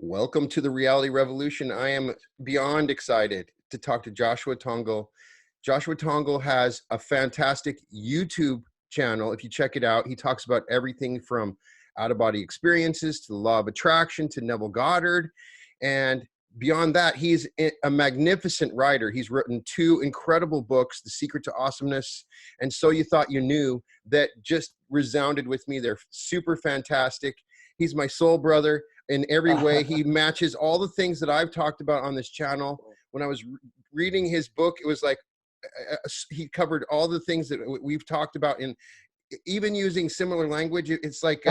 Welcome to the Reality Revolution. I am beyond excited to talk to Joshua Tongol. Joshua Tongol has a fantastic YouTube channel. If you check it out, he talks about everything from out-of-body experiences to the law of attraction to Neville Goddard. And beyond that, he's a magnificent writer. He's written two incredible books, The Secret to Awesomeness and So You Thought You Knew, that just resounded with me. They're super fantastic. He's my soul brother. In every way, he matches all the things that I've talked about on this channel. When I was reading his book, it was like he covered all the things that we've talked about, and even using similar language. It's like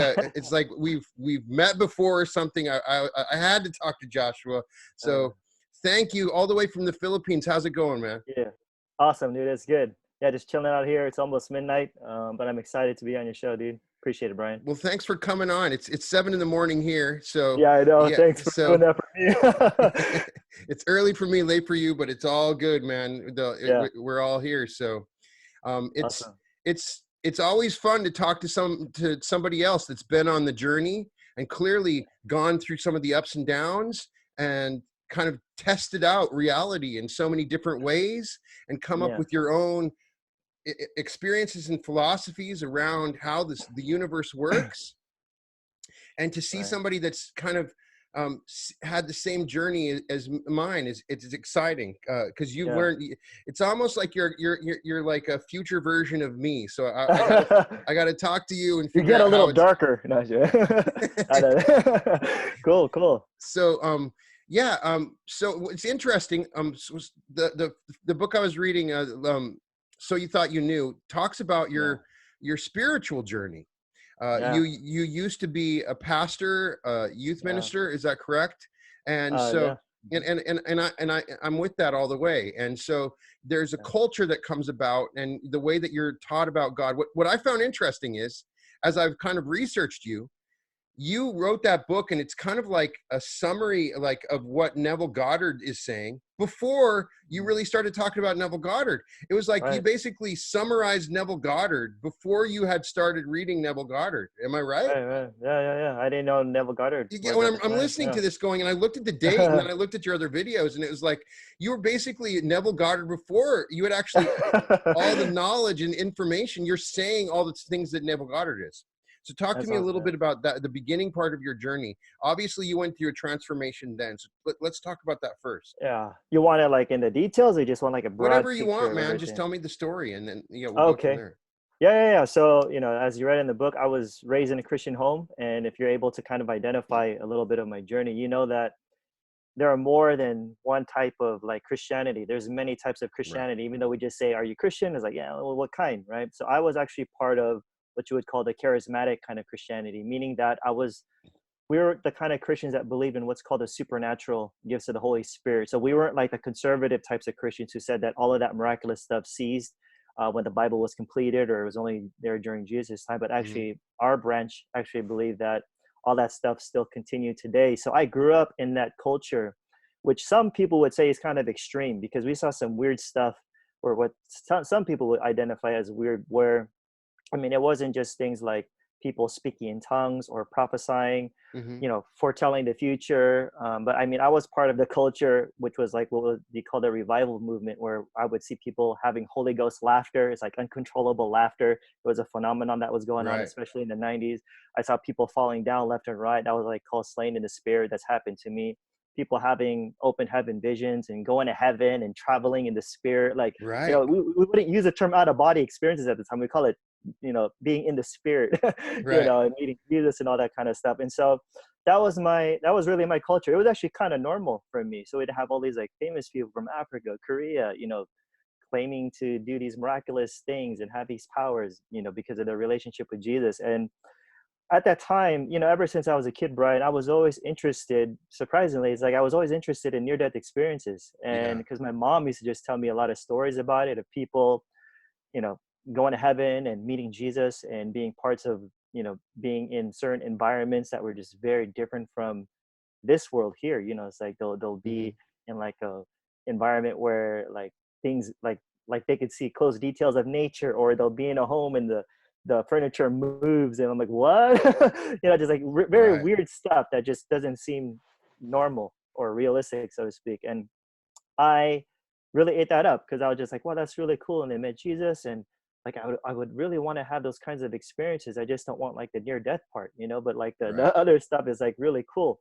we've met before or something. I had to talk to Joshua. So thank you all the way from the Philippines. How's it going, man? Yeah, awesome, dude. That's good. Yeah, just chilling out here. It's almost midnight, but I'm excited to be on your show, dude. Appreciate it, Brian. Well, thanks for coming on. It's 7 a.m. here, so yeah, I know. Thanks for doing that for me. It's early for me, late for you, but it's all good, man. We're all here, so Awesome. it's always fun to talk to somebody else that's been on the journey and clearly gone through some of the ups and downs and kind of tested out reality in so many different ways and come up with your own experiences and philosophies around how the universe works. And to see somebody that's kind of had the same journey as mine it's exciting because you've learned. It's almost like you're like a future version of me. So I got to talk to you and figure you get out a little darker. No, cool. So so it's interesting. So the book I was reading, So You Thought You Knew, talks about your spiritual journey. You used to be a pastor, youth minister, is that correct? And I'm with that all the way. And so there's a culture that comes about, and the way that you're taught about God. What I found interesting is, as I've kind of researched you wrote that book, and it's kind of like a summary of what Neville Goddard is saying before you really started talking about Neville Goddard. It was like you basically summarized Neville Goddard before you had started reading Neville Goddard. Am I right? Right. Yeah. I didn't know Neville Goddard. When I'm listening to this going, and I looked at the date, and then I looked at your other videos, and it was like you were basically Neville Goddard before you had actually all the knowledge and information. You're saying all the things that Neville Goddard is. So talk to me a little bit about that, the beginning part of your journey. Obviously, you went through a transformation then. So let's talk about that first. Yeah. You want it like in the details, or you just want like a broad whatever you want, man. Just tell me the story, and then we'll go from there. Yeah. So, as you read in the book, I was raised in a Christian home. And if you're able to kind of identify a little bit of my journey, you know that there are more than one type of like Christianity. There's many types of Christianity, even though we just say, are you Christian? It's like, yeah, well, what kind, right? So I was actually part of what you would call the charismatic kind of Christianity, meaning that we were the kind of Christians that believed in what's called the supernatural gifts of the Holy Spirit. So we weren't like the conservative types of Christians who said that all of that miraculous stuff ceased when the Bible was completed, or it was only there during Jesus' time. But actually, our branch actually believed that all that stuff still continued today. So I grew up in that culture, which some people would say is kind of extreme, because we saw some weird stuff, or what some people would identify as weird, where it wasn't just things like people speaking in tongues or prophesying, foretelling the future. But I was part of the culture, which was like what would be called a revival movement, where I would see people having Holy Ghost laughter. It's like uncontrollable laughter. It was a phenomenon that was going on, especially in the 90s. I saw people falling down left and right. That was like called slain in the spirit. That's happened to me. People having open heaven visions and going to heaven and traveling in the spirit. Like, we wouldn't use the term out of body experiences at the time. We call it, being in the spirit, and meeting Jesus and all that kind of stuff. And so that was really my culture. It was actually kind of normal for me. So we'd have all these like famous people from Africa, Korea, claiming to do these miraculous things and have these powers, because of their relationship with Jesus. And at that time, ever since I was a kid, Brian, I was always interested, surprisingly, it's like I was always interested in near-death experiences. And because my mom used to just tell me a lot of stories about it, of people, going to heaven and meeting Jesus and being parts of, being in certain environments that were just very different from this world here. It's like they'll be in like a environment where like things like they could see close details of nature, or they'll be in a home and the furniture moves, and I'm like, what? Just like very weird stuff that just doesn't seem normal or realistic, so to speak. And I really ate that up because I was just like, wow, that's really cool. And they met Jesus. And like, I would really want to have those kinds of experiences. I just don't want like the near death part, but like Right. the other stuff is like really cool.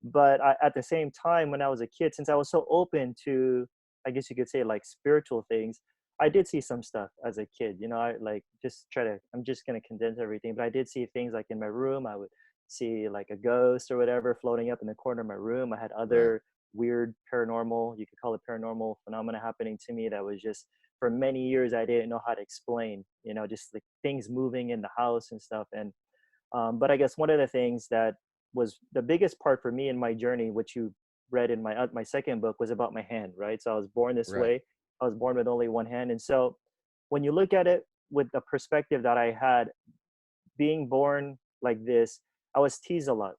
But at the same time, when I was a kid, since I was so open to, I guess you could say, like spiritual things, I did see some stuff as a kid. I like just I'm just going to condense everything, but I did see things like in my room. I would see like a ghost or whatever floating up in the corner of my room. I had Right. other weird paranormal, you could call it paranormal phenomena happening to me that was just for many years I didn't know how to explain, just like things moving in the house and stuff. And but I guess one of the things that was the biggest part for me in my journey, which you read in my second book, was about my hand, right? So I was born this Right. way. I was born with only one hand, and so when you look at it with the perspective that I had, being born like this, I was teased a lot,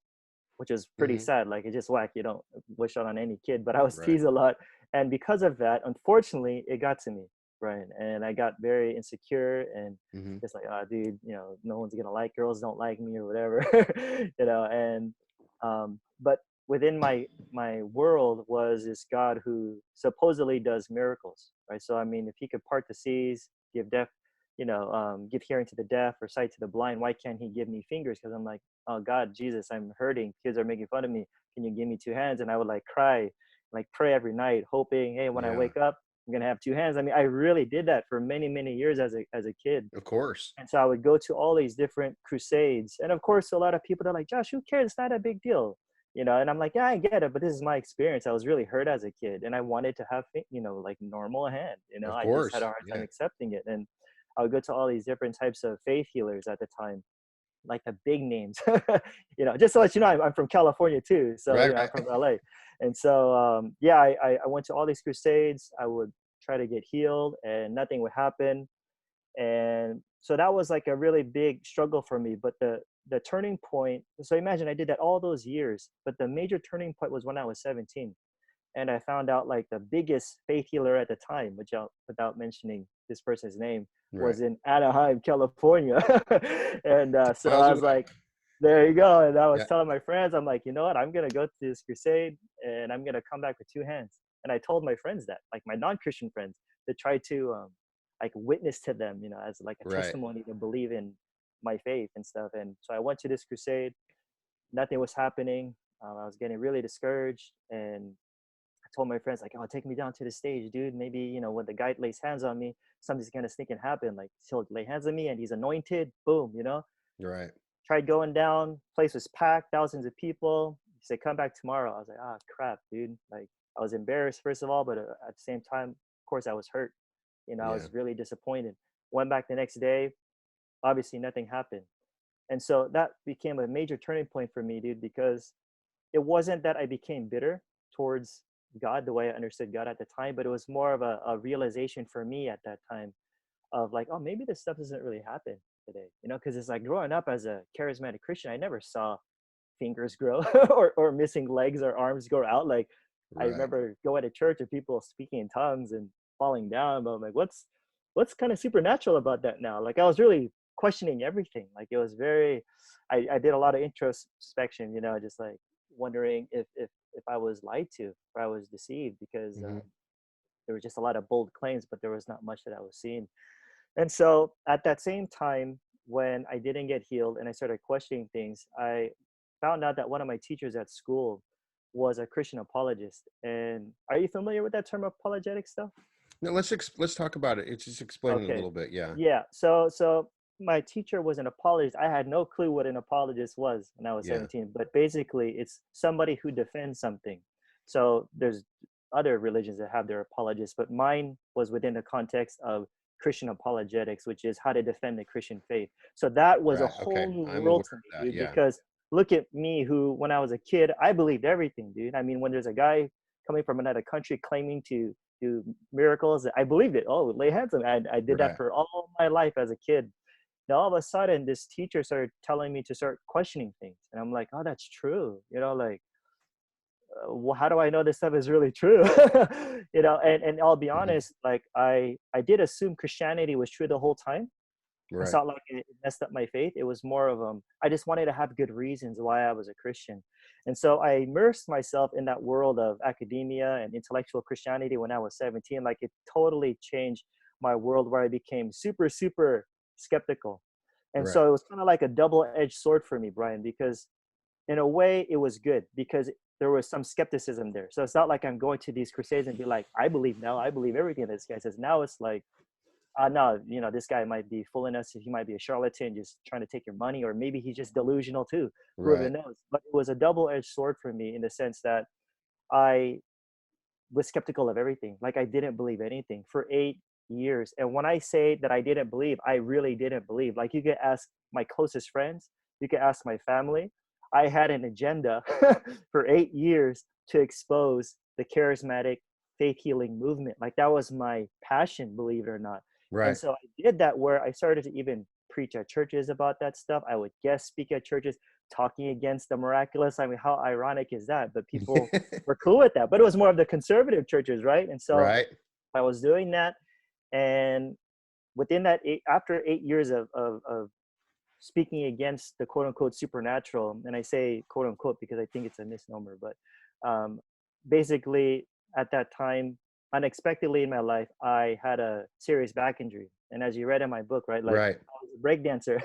which is pretty Hmm. sad. Like it's just whack. You don't wish that on any kid, but I was Right. teased a lot, and because of that, unfortunately, it got to me, Brian, and I got very insecure and Hmm. just like, oh, dude, no one's gonna like, girls don't like me or whatever, and but within my world was this God who supposedly does miracles, right? So I mean, if he could part the seas, give deaf, give hearing to the deaf or sight to the blind, why can't he give me fingers? Because I'm like, oh God, Jesus, I'm hurting. Kids are making fun of me. Can you give me two hands? And I would like cry, like pray every night, hoping, hey, when I Yeah. wake up, I'm gonna have two hands. I mean, I really did that for many, many years as a kid. Of course. And so I would go to all these different crusades. And of course, a lot of people are like, Josh, who cares? It's not a big deal. And I'm like, yeah, I get it, but this is my experience. I was really hurt as a kid and I wanted to have, like normal hand. Of I just had a course. hard time Yeah. accepting it. And I would go to all these different types of faith healers at the time, like the big names. Just to let you know, I'm from California too. So, Right. I'm Right. from LA. And so, yeah, I went to all these crusades. I would try to get healed and nothing would happen. And so that was like a really big struggle for me. But the turning point, so imagine I did that all those years, but the major turning point was when I was 17. And I found out like the biggest faith healer at the time, which without mentioning this person's name, Right. was in Anaheim, California. And so Miles I was away. like, there you go. And I was Yeah. telling my friends, I'm like, you know what? I'm going to go to this crusade and I'm going to come back with two hands. And I told my friends that, like my non-Christian friends, to try to like witness to them, as like a Right. testimony to believe in my faith and stuff. And so I went to this crusade. Nothing was happening. I was getting really discouraged, and I told my friends like, "Oh, take me down to the stage, dude. Maybe when the guy lays hands on me, something's gonna sneak and happen. Like he'll lay hands on me, and he's anointed. Boom, Right. Tried going down. Place was packed, thousands of people. He said, "Come back tomorrow." I was like, "Ah, crap, dude." Like I was embarrassed first of all, but at the same time, of course, I was hurt. I Yeah. was really disappointed. Went back the next day. Obviously, nothing happened, and so that became a major turning point for me, dude, because it wasn't that I became bitter towards God the way I understood God at the time, but it was more of a realization for me at that time of like, oh, maybe this stuff doesn't really happen today, because it's like growing up as a charismatic Christian, I never saw fingers grow or missing legs or arms grow out. Like I Right. remember going to church and people speaking in tongues and falling down, but I'm like, what's kind of supernatural about that now? Like I was really questioning everything. Like it was very, I did a lot of introspection, just like wondering if I was lied to, or I was deceived, because Hmm. there were just a lot of bold claims, but there was not much that I was seeing. And so at that same time, when I didn't get healed and I started questioning things, I found out that one of my teachers at school was a Christian apologist. And are you familiar with that term apologetic stuff? No, let's talk about it. It's just explain it a Okay. little bit. Yeah. Yeah. So my teacher was an apologist. I had no clue what an apologist was when I was Yeah. 17, but basically it's somebody who defends something. So there's other religions that have their apologists, but mine was within the context of Christian apologetics, which is how to defend the Christian faith. So that was a Right. Okay. whole new I'm aware world to me, of that. dude, Yeah. because look at me, who when I was a kid, I believed everything, dude. I mean, when there's a guy coming from another country claiming to do miracles, I believed it. Oh, lay hands on me. I did that Right. for all my life as a kid. Now all of a sudden, this teacher started telling me to start questioning things, and I'm like, oh, that's true. Like, well, how do I know this stuff is really true? And I'll be Hmm. honest, like I did assume Christianity was true the whole time, It's Right. not like it messed up my faith. It was more of I just wanted to have good reasons why I was a Christian. And so I immersed myself in that world of academia and intellectual Christianity when I was 17. Like it totally changed my world where I became super, super skeptical. And Right. so it was kind of like a double-edged sword for me, Brian, because in a way it was good because there was some skepticism there. So it's not like I'm going to these crusades and be like, I believe now, I believe everything this guy says. Now it's like, no, this guy might be fooling us. He might be a charlatan, just trying to take your money, or maybe he's just delusional too. Who even Right. knows? But it was a double-edged sword for me in the sense that I was skeptical of everything. Like I didn't believe anything for 8 years. And when I say that I didn't believe, I really didn't believe. Like you could ask my closest friends, you could ask my family. I had an agenda for 8 years to expose the charismatic faith healing movement. Like that was my passion, believe it or not. And Right. so I did that where I started to even preach at churches about that stuff. I would guest speak at churches talking against the miraculous. I mean, how ironic is that? But people were cool with that. But it was more of the conservative churches, right? And so Right. I was doing that. And within that after 8 years of speaking against the quote unquote supernatural, and I say quote unquote because I think it's a misnomer, but um, basically at that time, unexpectedly in my life, I had a serious back injury. And as you read in my book, right, like Right. I was a break dancer.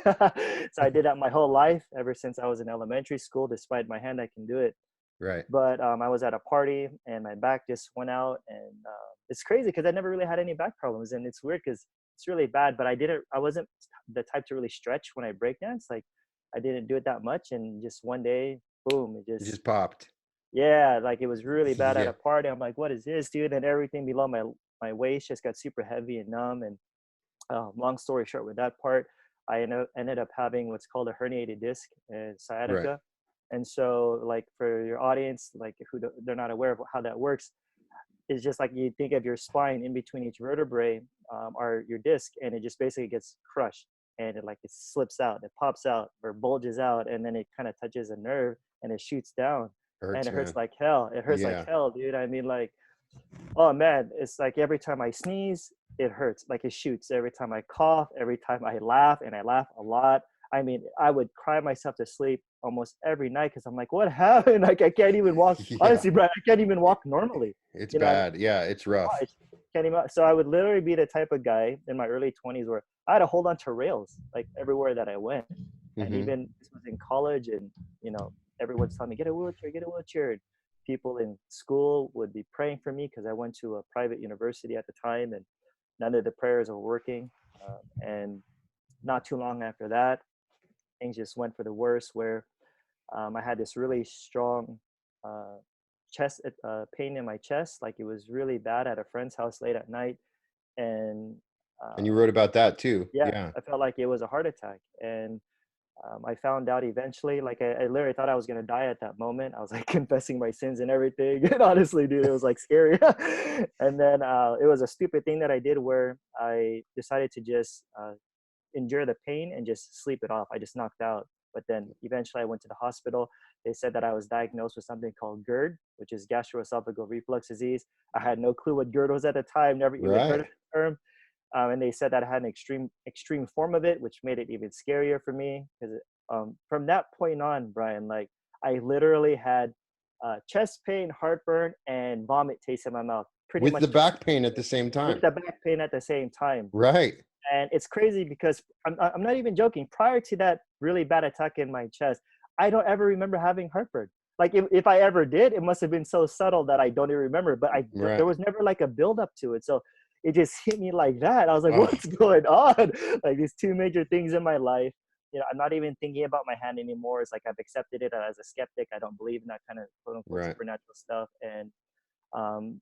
So I did that my whole life, ever since I was in elementary school. Despite my hand, I can do it. Right. But I was at a party and my back just went out, and it's crazy because I never really had any back problems, and it's weird because it's really bad. But I wasn't the type to really stretch when I breakdance. Like I didn't do it that much, and just one day, boom, it It just just popped. yeah, like it was really bad at Yeah. a party. I'm like, what is this, dude? And everything below my waist just got super heavy and numb. And long story short, with that part, I ended up having what's called a herniated disc and Right. sciatica. And so, like for your audience, like they're not aware of how that works, it's just like you think of your spine in between each vertebrae, or your disc, and it just basically gets crushed, and it slips out, it pops out or bulges out, and then it kind of touches a nerve and it shoots down, and Hurts, it hurts man. like hell. It hurts like Yeah. hell, dude. I mean, like, oh man, it's like every time I sneeze, it hurts. Like it shoots. Every time I cough, every time I laugh, and I laugh a lot. I mean, I would cry myself to sleep almost every night because I'm like, what happened? Like I can't even walk. Yeah. Honestly, bro, I can't even walk normally. It's You know, bad. Yeah, it's rough. I can't even. So I would literally be the type of guy in my early 20s where I had to hold on to rails like everywhere that I went, and Hmm. even this was in college, and you know, everyone's telling me get a wheelchair, get a wheelchair. People in school would be praying for me because I went to a private university at the time, and none of the prayers were working. And not too long after that, things just went for the worse. Where I had this really strong uh, chest pain in my chest, like it was really bad at a friend's house late at night, and And you uh, wrote about that too. yeah, Yeah. I felt like it was a heart attack. And I found out eventually, like I literally thought I was gonna die at that moment. I was like confessing my sins and everything. And honestly, dude, it was like scary. And then it was a stupid thing that I did where I decided to just endure the pain and just sleep it off. I just knocked out. But then eventually I went to the hospital. They said that I was diagnosed with something called GERD, which is gastroesophageal reflux disease. I had no clue what GERD was at the time, never even heard Right. of the term. And they said that I had an extreme form of it, which made it even scarier for me. Because from that point on, Brian, like I literally had chest pain, heartburn, and vomit taste in my mouth, pretty With the much back pain at the same with time. the back pain at the same time. Right. And it's crazy because I'm not even joking. Prior to that really bad attack in my chest, I don't ever remember having heartburn. Like if I ever did, it must have been so subtle that I don't even remember. But there Right. was never like a build up to it. So it just hit me like that. I was like, Oh, what's going on? Like these two major things in my life. You know, I'm not even thinking about my hand anymore. It's like I've accepted it as a skeptic. I don't believe in that kind of quote unquote right. supernatural stuff. And um,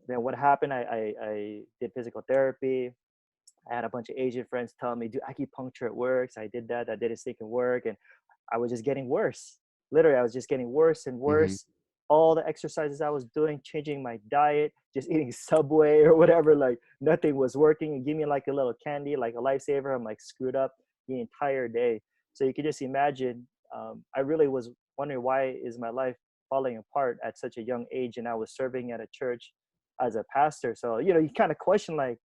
then what happened? I did physical therapy. I had a bunch of Asian friends telling me, "Do acupuncture, it works." I did that. That didn't seem to work, and I was just getting worse. Literally, I was just getting worse and Hmm. worse. All the exercises I was doing, changing my diet, just eating Subway or whatever, like nothing was working. And give me like a little candy, like a lifesaver. I'm like screwed up the entire day. So you can just imagine. I really was wondering why is my life falling apart at such a young age, and I was serving at a church as a pastor. So you know, you kind of question like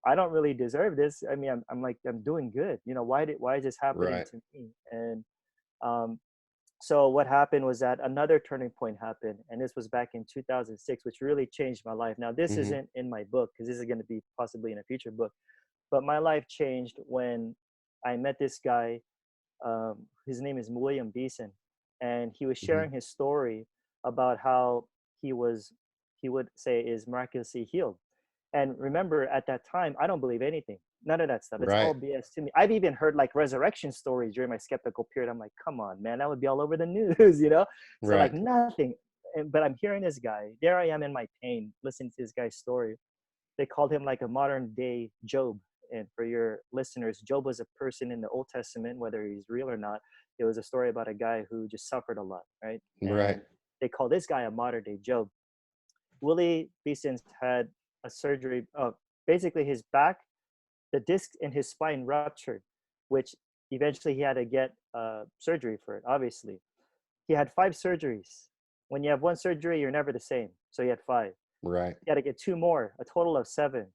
I don't really deserve this. I mean, I'm like, I'm doing good. You know, why is this happening Right. to me? And um, so what happened was that another turning point happened, and this was back in 2006, which really changed my life. Now, this Hmm. isn't in my book because this is going to be possibly in a future book, but my life changed when I met this guy. His name is William Beeson, and he was Hmm. sharing his story about how he was, he would say, is miraculously healed. And remember, at that time, I don't believe anything. None of that stuff. It's all Right. BS to me. I've even heard like resurrection stories during my skeptical period. I'm like, come on, man, that would be all over the news, you know? So like Right. nothing. But I'm hearing this guy. There I am in my pain, listening to this guy's story. They called him like a modern day Job. And for your listeners, Job was a person in the Old Testament, whether he's real or not. It was a story about a guy who just suffered a lot, right? Right. And they call this guy a modern day Job. Willie Beeson had a surgery. Basically, his back, the disc in his spine ruptured, which eventually he had to get surgery for it. Obviously, he had 5 surgeries. When you have one surgery, you're never the same. So he had 5. Right. He had to get 2 more, a total of 7.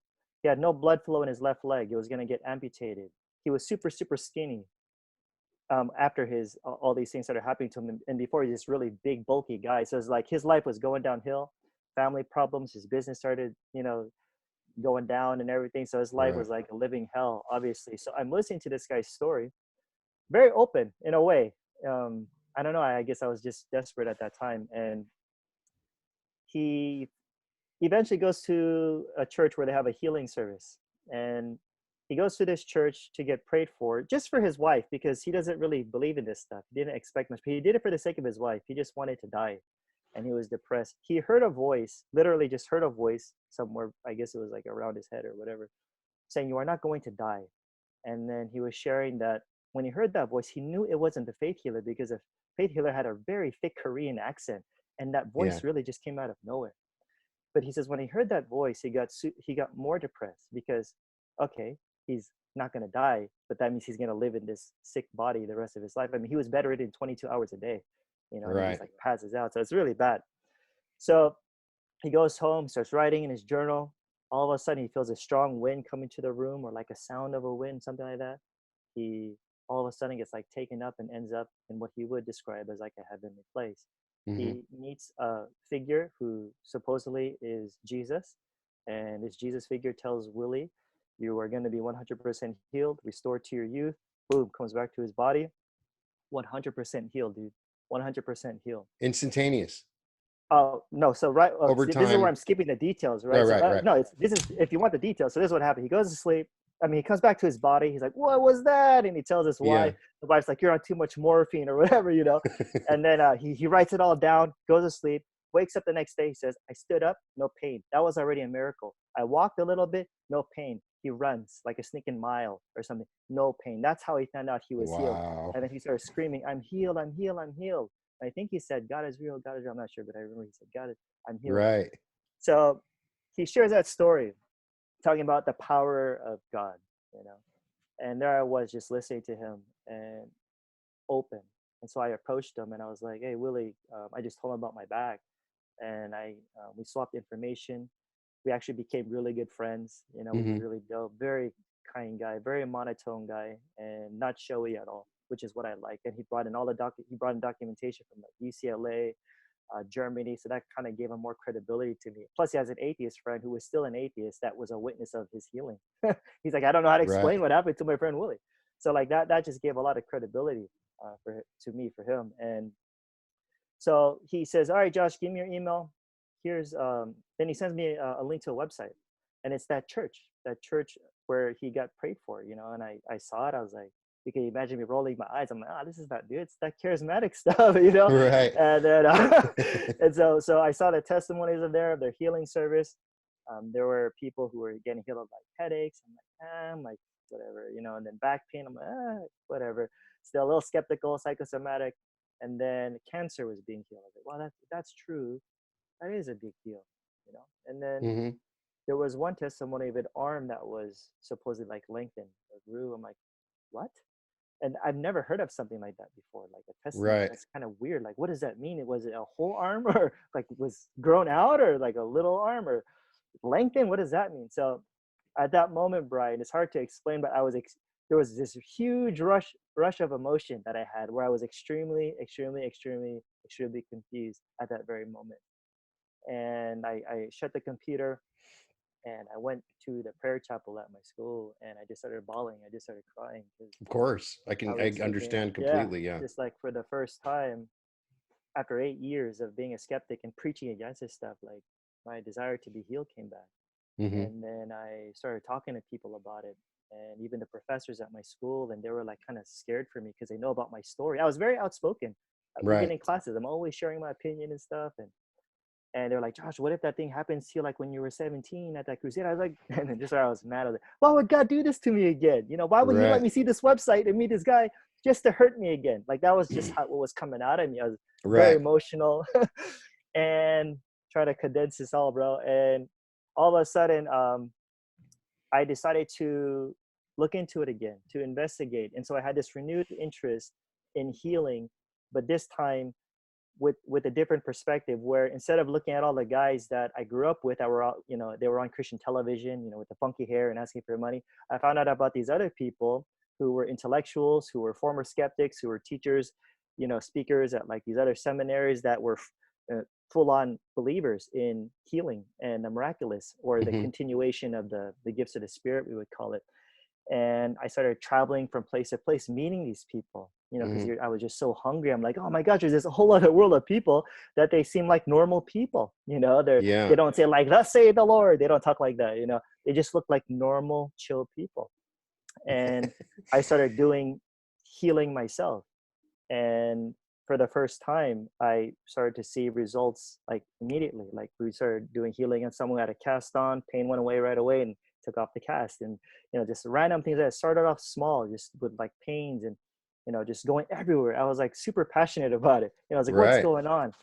He had no blood flow in his left leg. It was going to get amputated. He was super, super skinny after his all these things started happening to him. And before, he's this really big, bulky guy. So it's like his life was going downhill. Family problems. His business started, going down and everything. So his life Right. was like a living hell, obviously. So I'm listening to this guy's story, very open in a way. I don't know. I guess I was just desperate at that time. And he eventually goes to a church where they have a healing service. And he goes to this church to get prayed for, just for his wife, because he doesn't really believe in this stuff. He didn't expect much, but he did it for the sake of his wife. He just wanted to die. And he was depressed. He heard a voice, literally just heard a voice somewhere, I guess it was like around his head or whatever, saying, "You are not going to die." And then he was sharing that when he heard that voice, he knew it wasn't the faith healer, because the faith healer had a very thick Korean accent. And that Yeah. voice really just came out of nowhere. But he says when he heard that voice, he got more depressed because, okay, he's not going to die, but that means he's going to live in this sick body the rest of his life. I mean, he was bedridden 22 hours a day, and he just Right. like passes out. So it's really bad. So he goes home, starts writing in his journal. All of a sudden, he feels a strong wind coming to the room, or like a sound of a wind, something like that. He all of a sudden gets like taken up and ends up in what he would describe as like a heavenly place. Hmm. He meets a figure who supposedly is Jesus, and this Jesus figure tells Willie, "You are going to be 100% healed, restored to your youth." Boom, comes back to his body, 100% healed, dude. 100% healed. Instantaneous. Oh no! So right, Over see, this is where time. I'm skipping the details, Right. right? So Right. Right. no, this is if you want the details. So this is what happened. He goes to sleep. I mean, he comes back to his body. He's like, "What was that?" And he tells his Yeah. wife. The wife's like, "You're on too much morphine or whatever." And then he writes it all down, goes to sleep, wakes up the next day. He says, "I stood up, no pain. That was already a miracle. I walked a little bit, no pain." He runs like a sneaking mile or something, no pain. That's how he found out he was healed. Wow. And then he started screaming, "I'm healed! I'm healed! I'm healed!" I think he said, "God is real, God is real." I'm not sure, but I remember he said, "God is, I'm healed." Right. So he shares that story, talking about the power of God, you know. And there I was just listening to him and open. And so I approached him and I was like, "Hey, Willie," I just told him about my back, and we swapped information. We actually became really good friends. Which is Hmm. really dope. Very kind guy, very monotone guy, and not showy at all, which is what I like. And he brought in he brought in documentation from like UCLA, Germany. So that kind of gave him more credibility to me. Plus, he has an atheist friend who was still an atheist that was a witness of his healing. He's like, "I don't know how to explain Right. what happened to my friend Willie." So like that just gave a lot of credibility to me for him. And so he says, "All right, Josh, give me your email. Here's." Then he sends me a link to a website, and it's that church where he got prayed for. And I saw it. I was like, you can imagine me rolling my eyes. I'm like, "Ah, this is that dude. It's that charismatic stuff." Right. And then and so I saw the testimonies of their healing service. There were people who were getting healed of like headaches. I'm like, whatever. And then back pain. I'm like, whatever. Still a little skeptical, psychosomatic. And then cancer was being healed. I was like, "Wow, that's true. That is a big deal." And then Hmm. there was one testimony of an arm that was supposedly like lengthened or grew. I'm like, "What?" And I've never heard of something like that before, like a testimony. Right. That's kind of weird. Like, what does that mean? Was it a whole arm, or like was grown out, or like a little arm, or lengthened? What does that mean? So at that moment, Brian, it's hard to explain, but there was this huge rush of emotion that I had where I was extremely confused at that very moment. And I shut the computer and I went to the prayer chapel at my school and I just started bawling. I just started crying because Of course, I I was thinking, understand yeah, completely. Yeah. just like for the first time after 8 years of being a skeptic and preaching against this stuff, like my desire to be healed came back. Hmm. And then I started talking to people about it, and even the professors at my school, and they were like kind of scared for me because they know about my story. I was very outspoken, even Right. in classes. I'm always sharing my opinion and stuff, and they're like, Josh, what if that thing happens to you like when you were 17 at that crusade? I was like, and then just I was mad. I was like, why would God do this to me again? You know, why would He let Right. me see this website and meet this guy just to hurt me again? Like that was just what was coming out of me. I was very Right. emotional, and try to condense this all, bro. And all of a sudden, I decided to look into it again, to investigate. And so I had this renewed interest in healing, but this time with a different perspective, where instead of looking at all the guys that I grew up with that were all, you know, they were on Christian television, you know, with the funky hair and asking for money, I found out about these other people who were intellectuals, who were former skeptics, who were teachers, you know, speakers at like these other seminaries that were full-on believers in healing and the miraculous, or the Hmm. continuation of the gifts of the spirit, we would call it. And I started traveling from place to place, meeting these people, you know, because Hmm. I was just so hungry. I'm like, oh my gosh, there's this whole other world of people that they seem like normal people. You know, they Yeah. don't say like, "Thus say the Lord." They don't talk like that. You know, they just look like normal, chill people. And I started doing healing myself, and for the first time I started to see results like immediately. Like we started doing healing and someone had a cast on, pain went away right away and took off the cast. And you know, just random things that started off small, just with like pains and you know, just going everywhere. I was like super passionate about it. You know, I was like, what's Right. going on?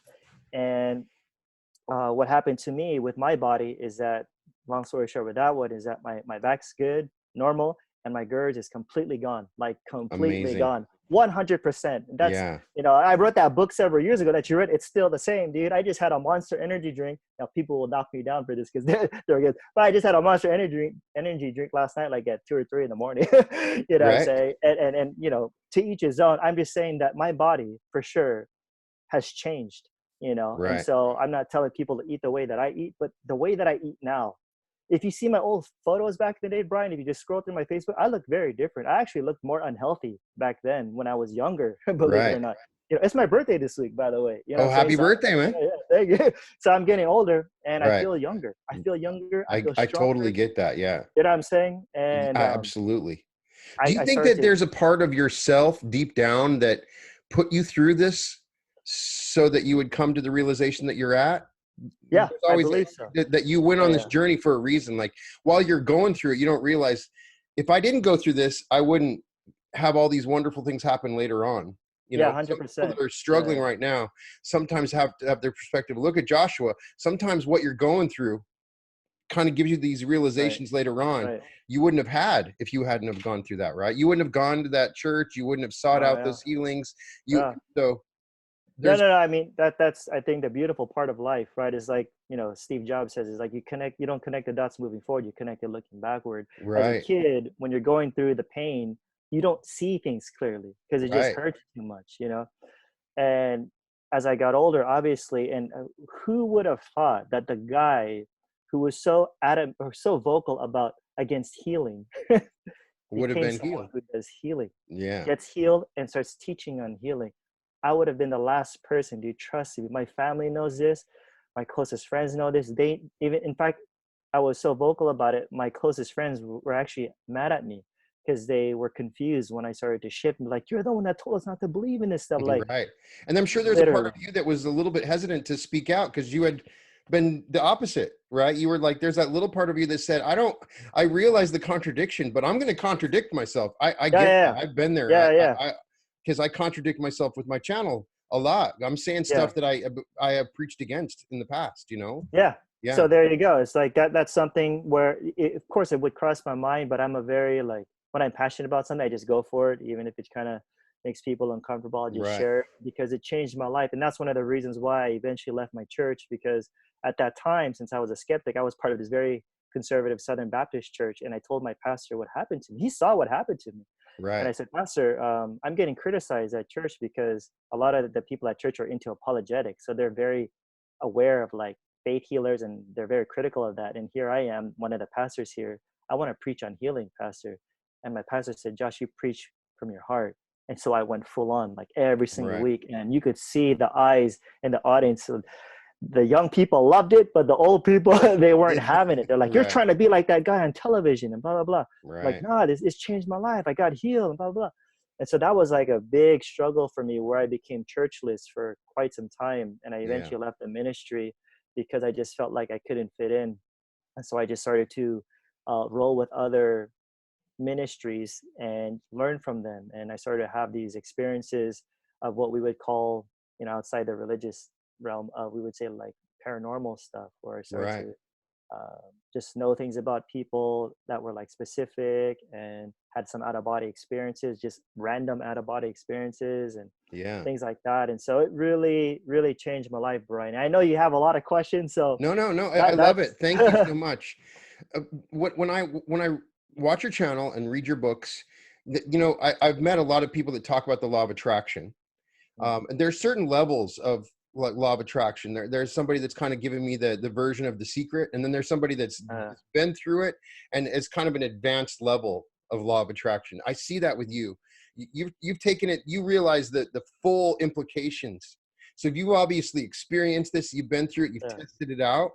And what happened to me with my body is that, long story short with that one, is that my back's good, normal, and my GERD is completely gone, like completely Amazing. gone, 100%. That's, Yeah. you know, I wrote that book several years ago that you read. It's still the same, dude. I just had a Monster energy drink. Now people will knock me down for this because they're good, but I just had a Monster energy drink last night, like at 2 or 3 in the morning. You know what I'm Right. saying? And you know, to each his own. I'm just saying that my body for sure has changed, you know. And Right. so I'm not telling people to eat the way that I eat, but the way that I eat now. If you see my old photos back in the day, Brian, if you just scroll through my Facebook, I look very different. I actually looked more unhealthy back then when I was younger, believe it or Right. not. You know, it's my birthday this week, by the way. You know what Oh, I'm saying? happy So birthday, man. yeah, thank you. So I'm getting older and I Right. feel younger. I feel younger. I feel I totally stronger. get that. Yeah. You know what I'm saying? And Absolutely. Do you I think started that to, there's a part of yourself deep down that put you through this so that you would come to the realization that you're at? yeah, There's I always believe so. that you went Yeah, on this yeah, journey for a reason. Like while you're going through it, you don't realize if I didn't go through this, I wouldn't have all these wonderful things happen later on. You yeah, know, some people 100%. that are Yeah, struggling right now sometimes have to have their perspective. Look at Joshua. Sometimes what you're going through kind of gives you these right, realizations later on right. you wouldn't have had if you hadn't have gone through that, right? You wouldn't have gone to that church, you wouldn't have sought Oh out yeah, those healings. You yeah. so No, there's no, no. I mean that's I think the beautiful part of life, right? Is like, you know, Steve Jobs says, is like you don't connect the dots moving forward, you connect it looking backward. As a right, kid, when you're going through the pain, you don't see things clearly because it just right. hurts too much, you know. And as I got older, obviously, and who would have thought that the guy who was so adamant or so vocal about against healing Would have became been someone healed. who does healing, Yeah. gets healed and starts teaching on healing. I would have been the last person, dude. Trust me. My family knows this. My closest friends know this. They even, in fact, I was so vocal about it. My closest friends were actually mad at me because they were confused when I started to shift. Like, you're the one that told us not to believe in this stuff. Like, Right. And I'm sure there's a part of literally. you that was a little bit hesitant to speak out because you had been the opposite, right? You were like, there's that little part of you that said, I realize the contradiction, but I'm going to contradict myself. I Yeah, get yeah, that. I've been there. yeah, yeah, Because I contradict myself with my channel a lot. I'm saying yeah. stuff that I have preached against in the past, you know? Yeah. Yeah. So there you go. It's like that's something where, of course, it would cross my mind, but I'm a very like, when I'm passionate about something, I just go for it, even if it kind of makes people uncomfortable. I'll just Right. share it because it changed my life, and that's one of the reasons why I eventually left my church. Because at that time, since I was a skeptic, I was part of this very conservative Southern Baptist church, and I told my pastor what happened to me. He saw what happened to me. And I Right. said, Pastor, I'm getting criticized at church because a lot of the people at church are into apologetics. So they're very aware of like faith healers, and they're very critical of that. And here I am, one of the pastors here. I want to preach on healing, Pastor. And my pastor said, Josh, you preach from your heart. And so I went full on like every single Right. week. And you could see the eyes in the audience. The young people loved it, but the old people, they weren't having it. They're like, you're Right. trying to be like that guy on television and blah, blah, blah. Like, Right. no, it's changed my life. I got healed and blah, blah, blah. And so that was like a big struggle for me, where I became churchless for quite some time. And I Yeah. eventually left the ministry because I just felt like I couldn't fit in. And so I just started to roll with other ministries and learn from them. And I started to have these experiences of what we would call, outside the religious realm, we would say like paranormal stuff, where I started Right. to just know things about people that were like specific, and had some out of body experiences, just random out of body experiences and Yeah. things like that. And so it really, really changed my life, Brian. I know you have a lot of questions, so No, no, no. I love that's it. Thank you so much. When I watch your channel and read your books, I've met a lot of people that talk about the law of attraction. And there's certain levels of like law of attraction. There's somebody that's kind of giving me the version of The Secret, and then there's somebody that's uh, been through it, and it's kind of an advanced level of law of attraction. I see that with you. You've taken it. You realize the full implications. So you obviously experienced this. You've been through it. You've yeah, tested it out.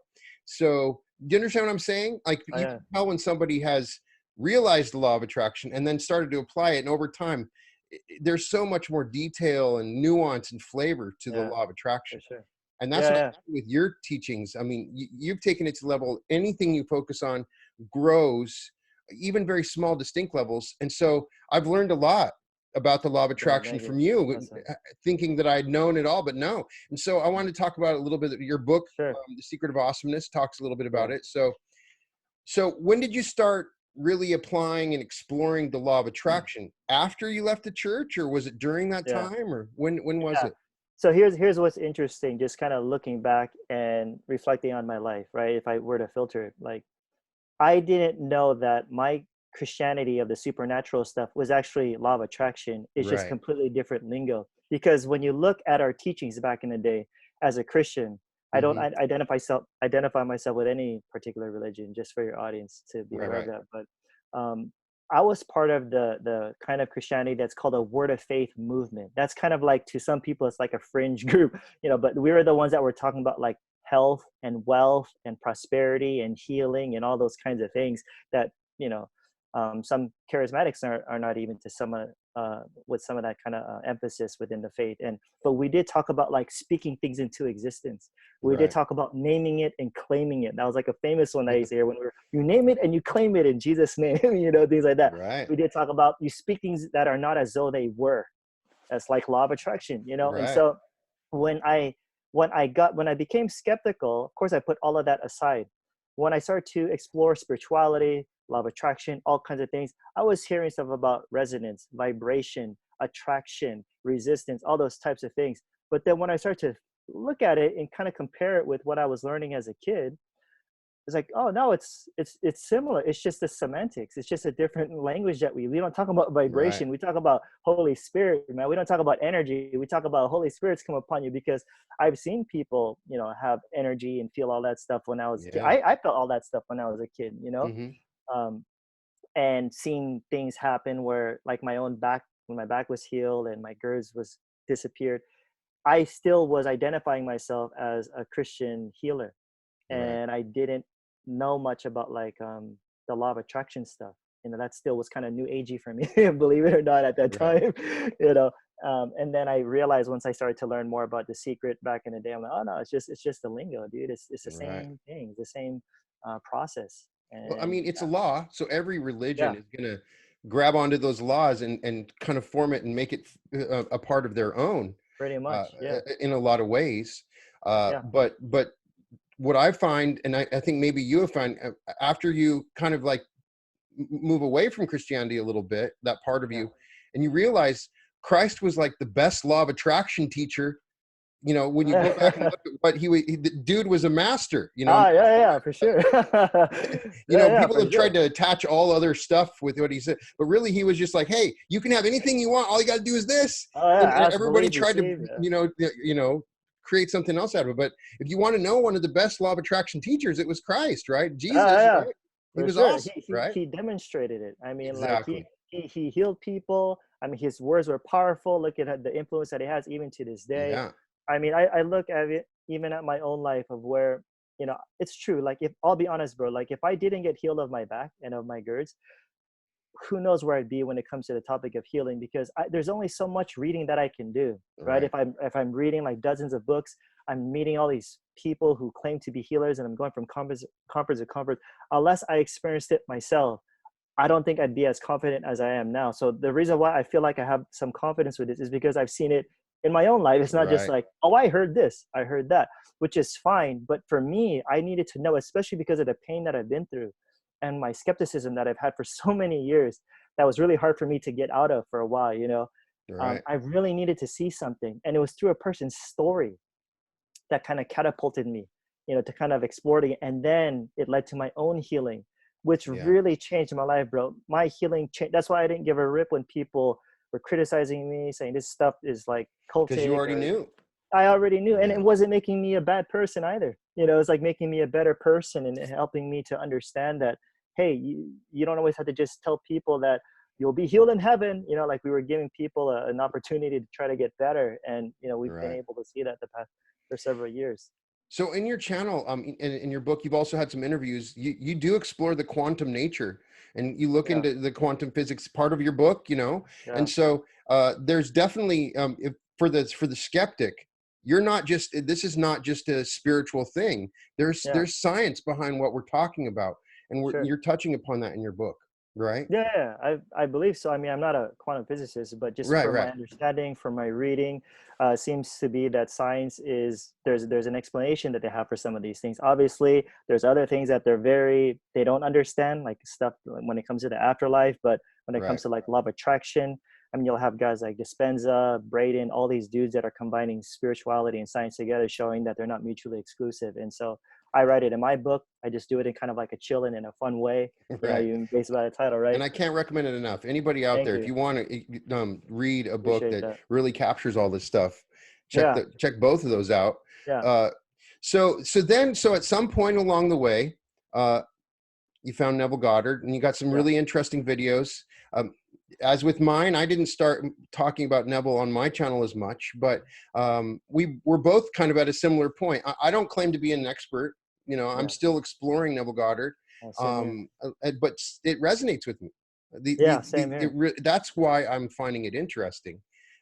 So do you understand what I'm saying? Like, you yeah, can tell when somebody has realized the law of attraction and then started to apply it, and over time, there's so much more detail and nuance and flavor to the yeah, law of for attraction. sure. And that's Yeah, what I yeah, love with your teachings. I mean, you've taken it to level, anything you focus on grows, even very small, distinct levels. And so I've learned a lot about the law of yeah. attraction Thank you. from you, Awesome. thinking that I'd known it all, but no. And so I wanted to talk about a little bit of your book, Sure. The Secret of Awesomeness, talks a little bit about Yeah. it. So when did you start really applying and exploring the law of attraction? After you left the church, or was it during that Yeah. time, or when was Yeah. it? So here's what's interesting, just kind of looking back and reflecting on my life, right? If I were to filter it, like, I didn't know that my Christianity of the supernatural stuff was actually law of attraction. It's just Right. completely different lingo. Because when you look at our teachings back in the day, as a Christian, I don't Hmm. identify myself with any particular religion, just for your audience to be Right. aware of Right. that. But um, I was part of the kind of Christianity that's called a Word of Faith movement. That's kind of like, to some people, it's like a fringe group, but we were the ones that were talking about like health and wealth and prosperity and healing and all those kinds of things that, some charismatics are not even to some with some of that kind of emphasis within the faith. But we did talk about like speaking things into existence. We did Right. talk about naming it and claiming it. That was like a famous one that I used to hear, when you name it and you claim it in Jesus' name, things like that. Right. We did talk about you speak things that are not as though they were. That's like law of attraction. And Right. so when I became skeptical, of course I put all of that aside. When I started to explore spirituality, law of attraction, all kinds of things, I was hearing stuff about resonance, vibration, attraction, resistance, all those types of things. But then when I started to look at it and kind of compare it with what I was learning as a kid, it's like, oh no, it's similar. It's just the semantics. It's just a different language that we don't talk about Right. vibration. We talk about Holy Spirit, man. We don't talk about energy. We talk about Holy Spirit's come upon you, because I've seen people, have energy and feel all that stuff when I was a kid. Yeah. I felt all that stuff when I was a kid, Hmm. um, and seeing things happen where, like, my own back, when my back was healed and my GERDs was disappeared, I still was identifying myself as a Christian healer, Right. and I didn't know much about like the law of attraction stuff. That still was kind of new agey for me, believe it or not, at that Right. time. you know. And then I realized, once I started to learn more about The Secret back in the day, I'm like, oh no, it's just the lingo, dude. It's the Right. same thing, it's the same process. Well, I And mean, it's a law, so every religion yeah, is going to grab onto those laws and kind of form it and make it a part of their own, pretty uh, much. Yeah, in a lot of ways. yeah, But what I find, and I think maybe you have found, after you kind of like move away from Christianity a little bit, that part of yeah, you, and you realize Christ was like the best law of attraction teacher you know, when you go back and look at what the dude was a master, you know. Ah, yeah, for sure. You know, Yeah, people for have tried sure. to attach all other stuff with what he said, but really he was just like, hey, you can have anything you want. All you got to do is this. Oh yeah, And ask, everybody believe, tried to, receive. Yeah. you know, create something else out of it. But if you want to know one of the best law of attraction teachers, it was Christ, right? Oh Jesus, yeah, right? He for was sure. awesome, He right? he demonstrated it. I mean, like Exactly. he healed people. I mean, his words were powerful. Look at the influence that he has even to this day. Yeah. I mean, I look at it even at my own life of where, it's true. Like, if I'll be honest, bro, like if I didn't get healed of my back and of my GERDs, who knows where I'd be when it comes to the topic of healing, because there's only so much reading that I can do, right? Right. If I'm reading like dozens of books, I'm meeting all these people who claim to be healers, and I'm going from conference to conference. Unless I experienced it myself, I don't think I'd be as confident as I am now. So the reason why I feel like I have some confidence with this is because I've seen it in my own life. It's not just Right. like, oh, I heard this, I heard that, which is fine. But for me, I needed to know, especially because of the pain that I've been through and my skepticism that I've had for so many years, that was really hard for me to get out of for a while, Right. I really needed to see something. And it was through a person's story that kind of catapulted me, to kind of explore it. And then it led to my own healing, which Yeah. really changed my life, bro. My healing changed. That's why I didn't give a rip when people were criticizing me, saying this stuff is like Because you cultic, already or knew. I already knew. And it Yeah. wasn't making me a bad person either. It's like making me a better person and helping me to understand that, hey, you don't always have to just tell people that you'll be healed in heaven. Like we were giving people an opportunity to try to get better. And, we've been Right. able to see that the past for several years. So in your channel, in your book, you've also had some interviews. You do explore the quantum nature, and you look Yeah. into the quantum physics part of your book, you know. Yeah. And so there's definitely if, for the skeptic, you're not just this is not just a spiritual thing. Yeah. There's science behind what we're talking about, and Sure. you're touching upon that in your book, right? Yeah, I believe so. I mean, I'm not a quantum physicist, but just Right. from my Right. understanding, from my reading, seems to be that science is there's an explanation that they have for some of these things. Obviously, there's other things that they don't understand, like stuff when it comes to the afterlife. But when it Right. comes to like law of attraction, I mean, you'll have guys like Dispenza, Braden, all these dudes that are combining spirituality and science together, showing that they're not mutually exclusive. And so I write it in my book. I just do it in kind of like a chilling and a fun way. Right. You based by the title, right? And I can't recommend it enough. Anybody out Thank there, if you. you want to read a book Appreciate that that. really captures all this stuff, Yeah. check both of those out. Yeah. Uh, so at some point along the way, uh, you found Neville Goddard, and you got some Yeah. really interesting videos. Um, as with mine, I didn't start talking about Neville on my channel as much, but we were both kind of at a similar point. I don't claim to be an expert. You know, I'm Yeah. still exploring Neville Goddard, Same here. but it resonates with me. Yeah. Same here. That's why I'm finding it interesting.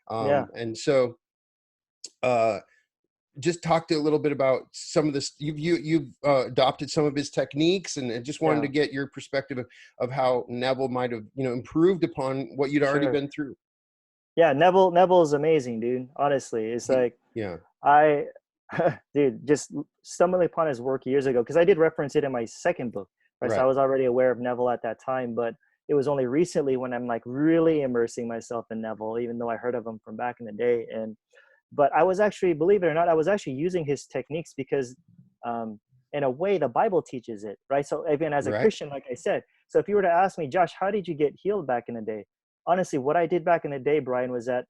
Yeah. And so, uh, just talked a little bit about some of this. You've adopted some of his techniques, and I just wanted to Yeah. get your perspective of how Neville might have improved upon what you'd already Sure. been through. Yeah. Neville is amazing, dude. Honestly, it's like Yeah. I, dude, just stumbling upon his work years ago, because I did reference it in my second book, right? So I Right. was already aware of Neville at that time, but it was only recently when I'm like really immersing myself in Neville, even though I heard of him from back in the day. But I was actually, believe it or not, I was actually using his techniques because, in a way, the Bible teaches it, right? So even as a Right. Christian, like I said, so if you were to ask me, Josh, how did you get healed back in the day? Honestly, what I did back in the day, Brian, was that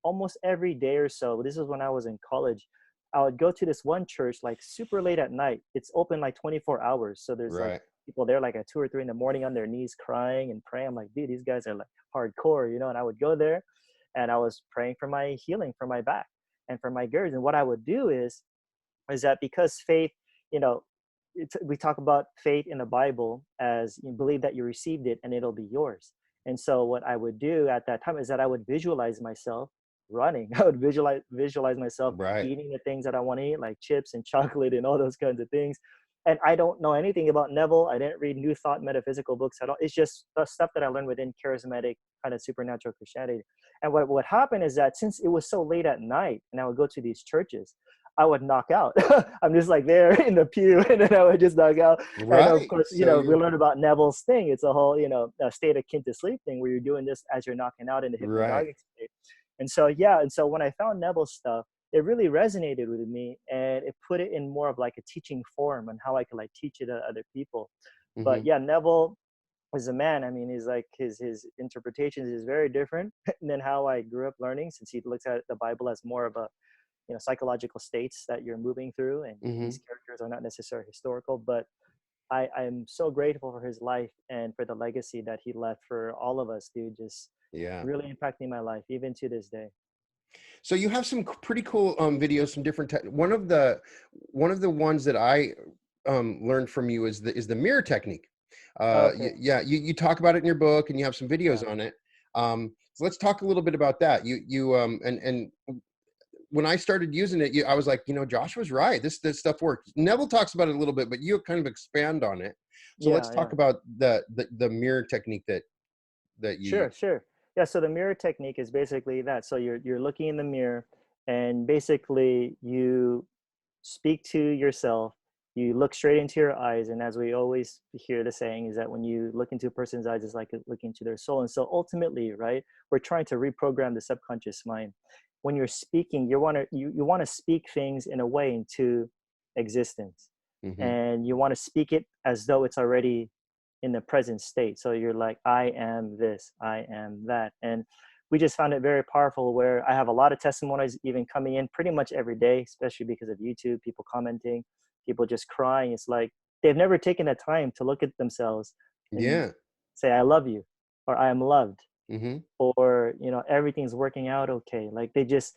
almost every day or so, this is when I was in college, I would go to this one church like super late at night. It's open like 24 hours. So there's like Right. people there like at 2 or 3 in the morning on their knees crying and praying. I'm like, dude, these guys are like hardcore, and I would go there and I was praying for my healing for my back and for my GERD. And what I would do is that because faith, we talk about faith in the Bible as you believe that you received it and it'll be yours. And so what I would do at that time is that I would visualize myself running. I would visualize myself Right. eating the things that I want to eat, like chips and chocolate and all those kinds of things. And I don't know anything about Neville. I didn't read New Thought metaphysical books at all. It's just the stuff that I learned within charismatic kind of supernatural Christianity. And what happened is that since it was so late at night and I would go to these churches, I would knock out. I'm just like there in the pew, and then I would just knock out. And of Right. course, So we you're learned about Neville's thing. It's a whole, a state akin to sleep thing where you're doing this as you're knocking out in the right. hypnagogic state. And so, yeah. And so when I found Neville's stuff, it really resonated with me, and it put it in more of like a teaching form on how I could like teach it to other people. But Hmm. yeah, Neville is a man. I mean, he's like his interpretations is very different than how I grew up learning, since he looks at the Bible as more of a, psychological states that you're moving through, and these Hmm. characters are not necessarily historical. But I'm so grateful for his life and for the legacy that he left for all of us, dude. Just Yeah. really impacting my life even to this day. So you have some pretty cool videos, some different one of the ones that I learned from you is the mirror technique. Okay. Yeah, you talk about it in your book, and you have some Yeah. videos on it. So let's talk a little bit about that. And when I started using it, I was like, Joshua's right. This stuff works. Neville talks about it a little bit, but you kind of expand on it. So let's Yeah. talk Yeah. about the mirror technique that you Sure, use. sure. Yeah, so the mirror technique is basically that. So you're looking in the mirror, and basically you speak to yourself, you look straight into your eyes, and as we always hear the saying is that when you look into a person's eyes, it's like looking into their soul. And so ultimately, right, we're trying to reprogram the subconscious mind. When you're speaking, you want to speak things in a way into existence, Hmm. and you want to speak it as though it's already in the present state. So you're like, I am this, I am that. And we just found it very powerful, where I have a lot of testimonies even coming in pretty much every day, especially because of YouTube, people commenting, people just crying. It's like they've never taken the time to look at themselves and Yeah. say, I love you, or I am loved, Hmm. or everything's working out okay. Like they just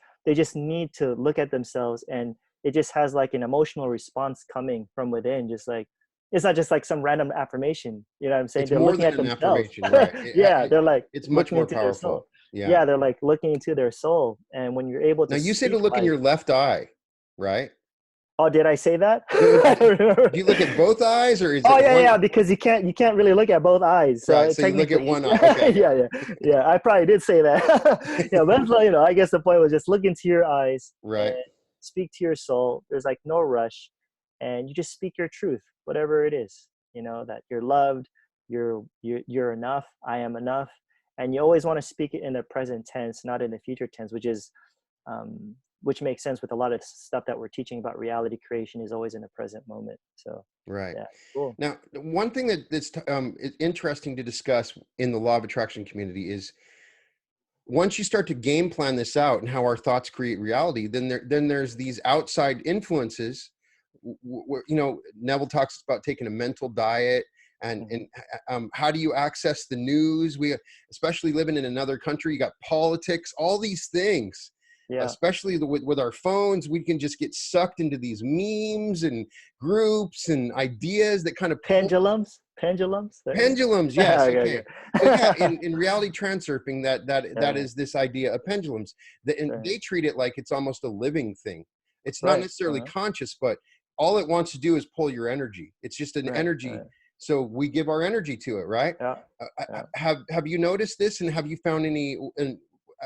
need to look at themselves, and it just has like an emotional response coming from within, just like it's not just like some random affirmation, you know what I'm saying? It's They're more looking than at an themselves. affirmation, right? Yeah, they're like It's much looking more into their soul. powerful. Yeah. Yeah, they're like looking into their soul, and when you're able Now to you say to speak look in life. your left eye, right? Oh, did I say that? Do, I do, don't remember. do you look at both eyes, or is Oh it yeah, one? yeah, because you can't really look at both eyes. Right. So So you look at technically, one eye. yeah, Okay. yeah, yeah, yeah. I probably did say that. Yeah, but I guess the point was just look into your eyes and Right. speak to your soul. There's like no rush, and you just speak your truth, whatever it is. That you're loved, you're enough. I am enough, and you always want to speak it in the present tense, not in the future tense, which makes sense with a lot of stuff that we're teaching about reality creation is always in the present moment. So Right. yeah, cool. Now, one thing that's is interesting to discuss in the law of attraction community is once you start to game plan this out and how our thoughts create reality, then there's these outside influences. Neville talks about taking a mental diet, and Hmm. how do you access the news? We, especially living in another country, you got politics, all these things. Yeah. Especially with our phones, we can just get sucked into these memes and groups and ideas that kind of pull. Pendulums. There you Pendulums, go. yes. Okay, Okay. So yeah, okay. in reality transurfing, that Yeah, is this idea of pendulums. And right, they treat it like it's almost a living thing. It's not right, necessarily conscious, but all it wants to do is pull your energy. It's just an right, energy. right. So we give our energy to it, right? Yeah, yeah. Have you noticed this, and have you found any? And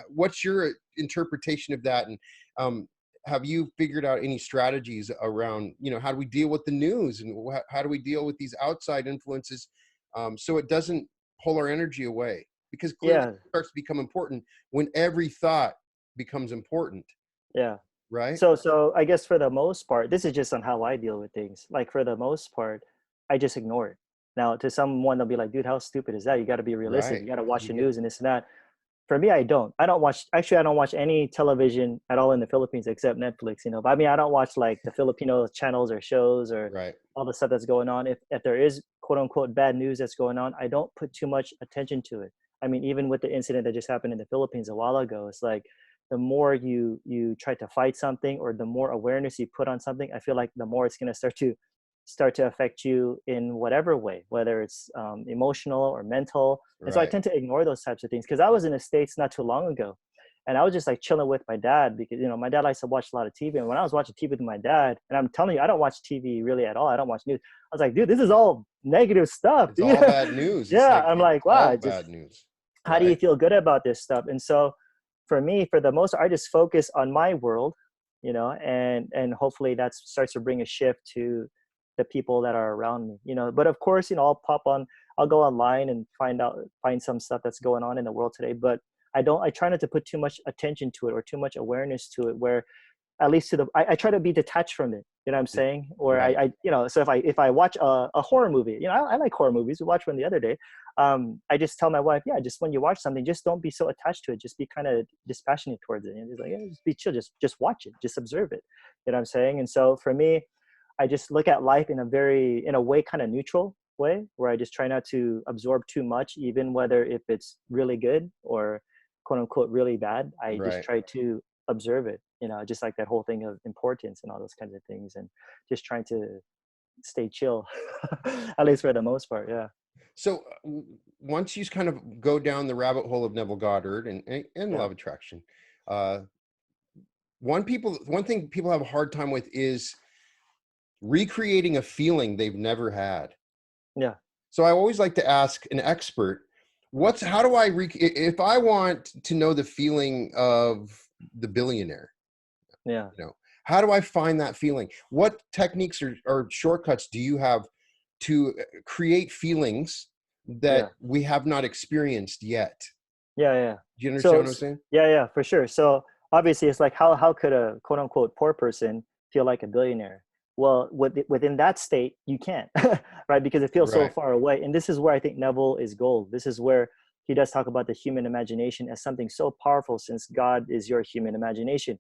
what's your interpretation of that? And um, have you figured out any strategies around, how do we deal with the news, and how do we deal with these outside influences, so it doesn't pull our energy away? Because clearly Yeah, it starts to become important when every thought becomes important, yeah. right? So I guess for the most part, this is just on how I deal with things. Like for the most part, I just ignore it. Now, to someone, they'll be like, "Dude, how stupid is that? You got to be realistic. Right. You got to watch You the get news and this and that." For me, I don't. I don't watch. Actually, I don't watch any television at all in the Philippines except Netflix. But I mean, I don't watch like the Filipino channels or shows or right. all the stuff that's going on. If there is quote unquote bad news that's going on, I don't put too much attention to it. I mean, even with the incident that just happened in the Philippines a while ago, it's like the more you try to fight something, or the more awareness you put on something, I feel like the more it's going to start to affect you in whatever way, whether it's emotional or mental. And so I Right. tend to ignore those types of things, because I was in the States not too long ago, and I was just like chilling with my dad, because my dad likes to watch a lot of TV. And when I was watching TV with my dad, and I'm telling you, I don't watch TV really at all. I don't watch news. I was like, dude, this is all negative stuff. It's all bad news. It's Yeah, like I'm it's like, wow, all just bad news, how do you right? feel good about this stuff? And so for me, for the most, I just focus on my world, and hopefully that starts to bring a shift to the people that are around me, but of course, I'll go online and find some stuff that's going on in the world today. But I try not to put too much attention to it or too much awareness to it, where at least to the, I try to be detached from it. You know what I'm saying? Or Right. so if I watch a horror movie, I like horror movies. We watched one the other day. I just tell my wife, yeah, just when you watch something, just don't be so attached to it. Just be kind of dispassionate towards it. And just like, yeah, just be chill. Just watch it. Just observe it. You know what I'm saying? And so for me, I just look at life in a way, kind of neutral way, where I just try not to absorb too much, even whether if it's really good or quote unquote really bad. I just Right. try to observe it, just like that whole thing of importance and all those kinds of things, and just trying to stay chill, at least for the most part. Yeah. So once you kind of go down the rabbit hole of Neville Goddard and Yeah. law of attraction, uh, one thing people have a hard time with is recreating a feeling they've never had. Yeah. So I always like to ask an expert, how do if I want to know the feeling of the billionaire, Yeah. how do I find that feeling? What techniques or shortcuts do you have to create feelings that Yeah. we have not experienced yet? Yeah. Yeah. Do you understand So what I'm saying? yeah, for sure. So obviously it's like, how could a quote unquote poor person feel like a billionaire? Well, within that state, you can't, right? Because it feels so Right. far away. And this is where I think Neville is gold. This is where he does talk about the human imagination as something so powerful, since God is your human imagination.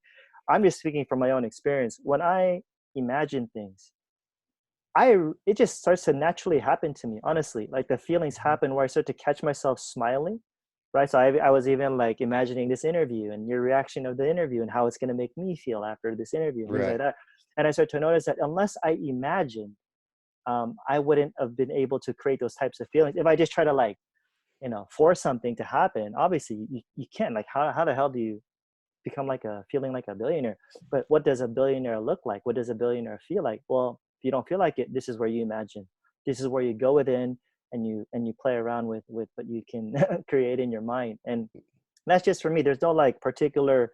I'm just speaking from my own experience. When I imagine things, it just starts to naturally happen to me, honestly. Like the feelings happen where I start to catch myself smiling, right? So I was even like imagining this interview and your reaction of the interview and how it's going to make me feel after this interview and things like Right. that. And I start to notice that unless I imagine, I wouldn't have been able to create those types of feelings. If I just try to like, force something to happen, obviously you can't. Like how the hell do you become like a feeling like a billionaire? But what does a billionaire look like? What does a billionaire feel like? Well, if you don't feel like it, this is where you imagine. This is where you go within and you play around with what you can create in your mind. And that's just for me. There's no like particular,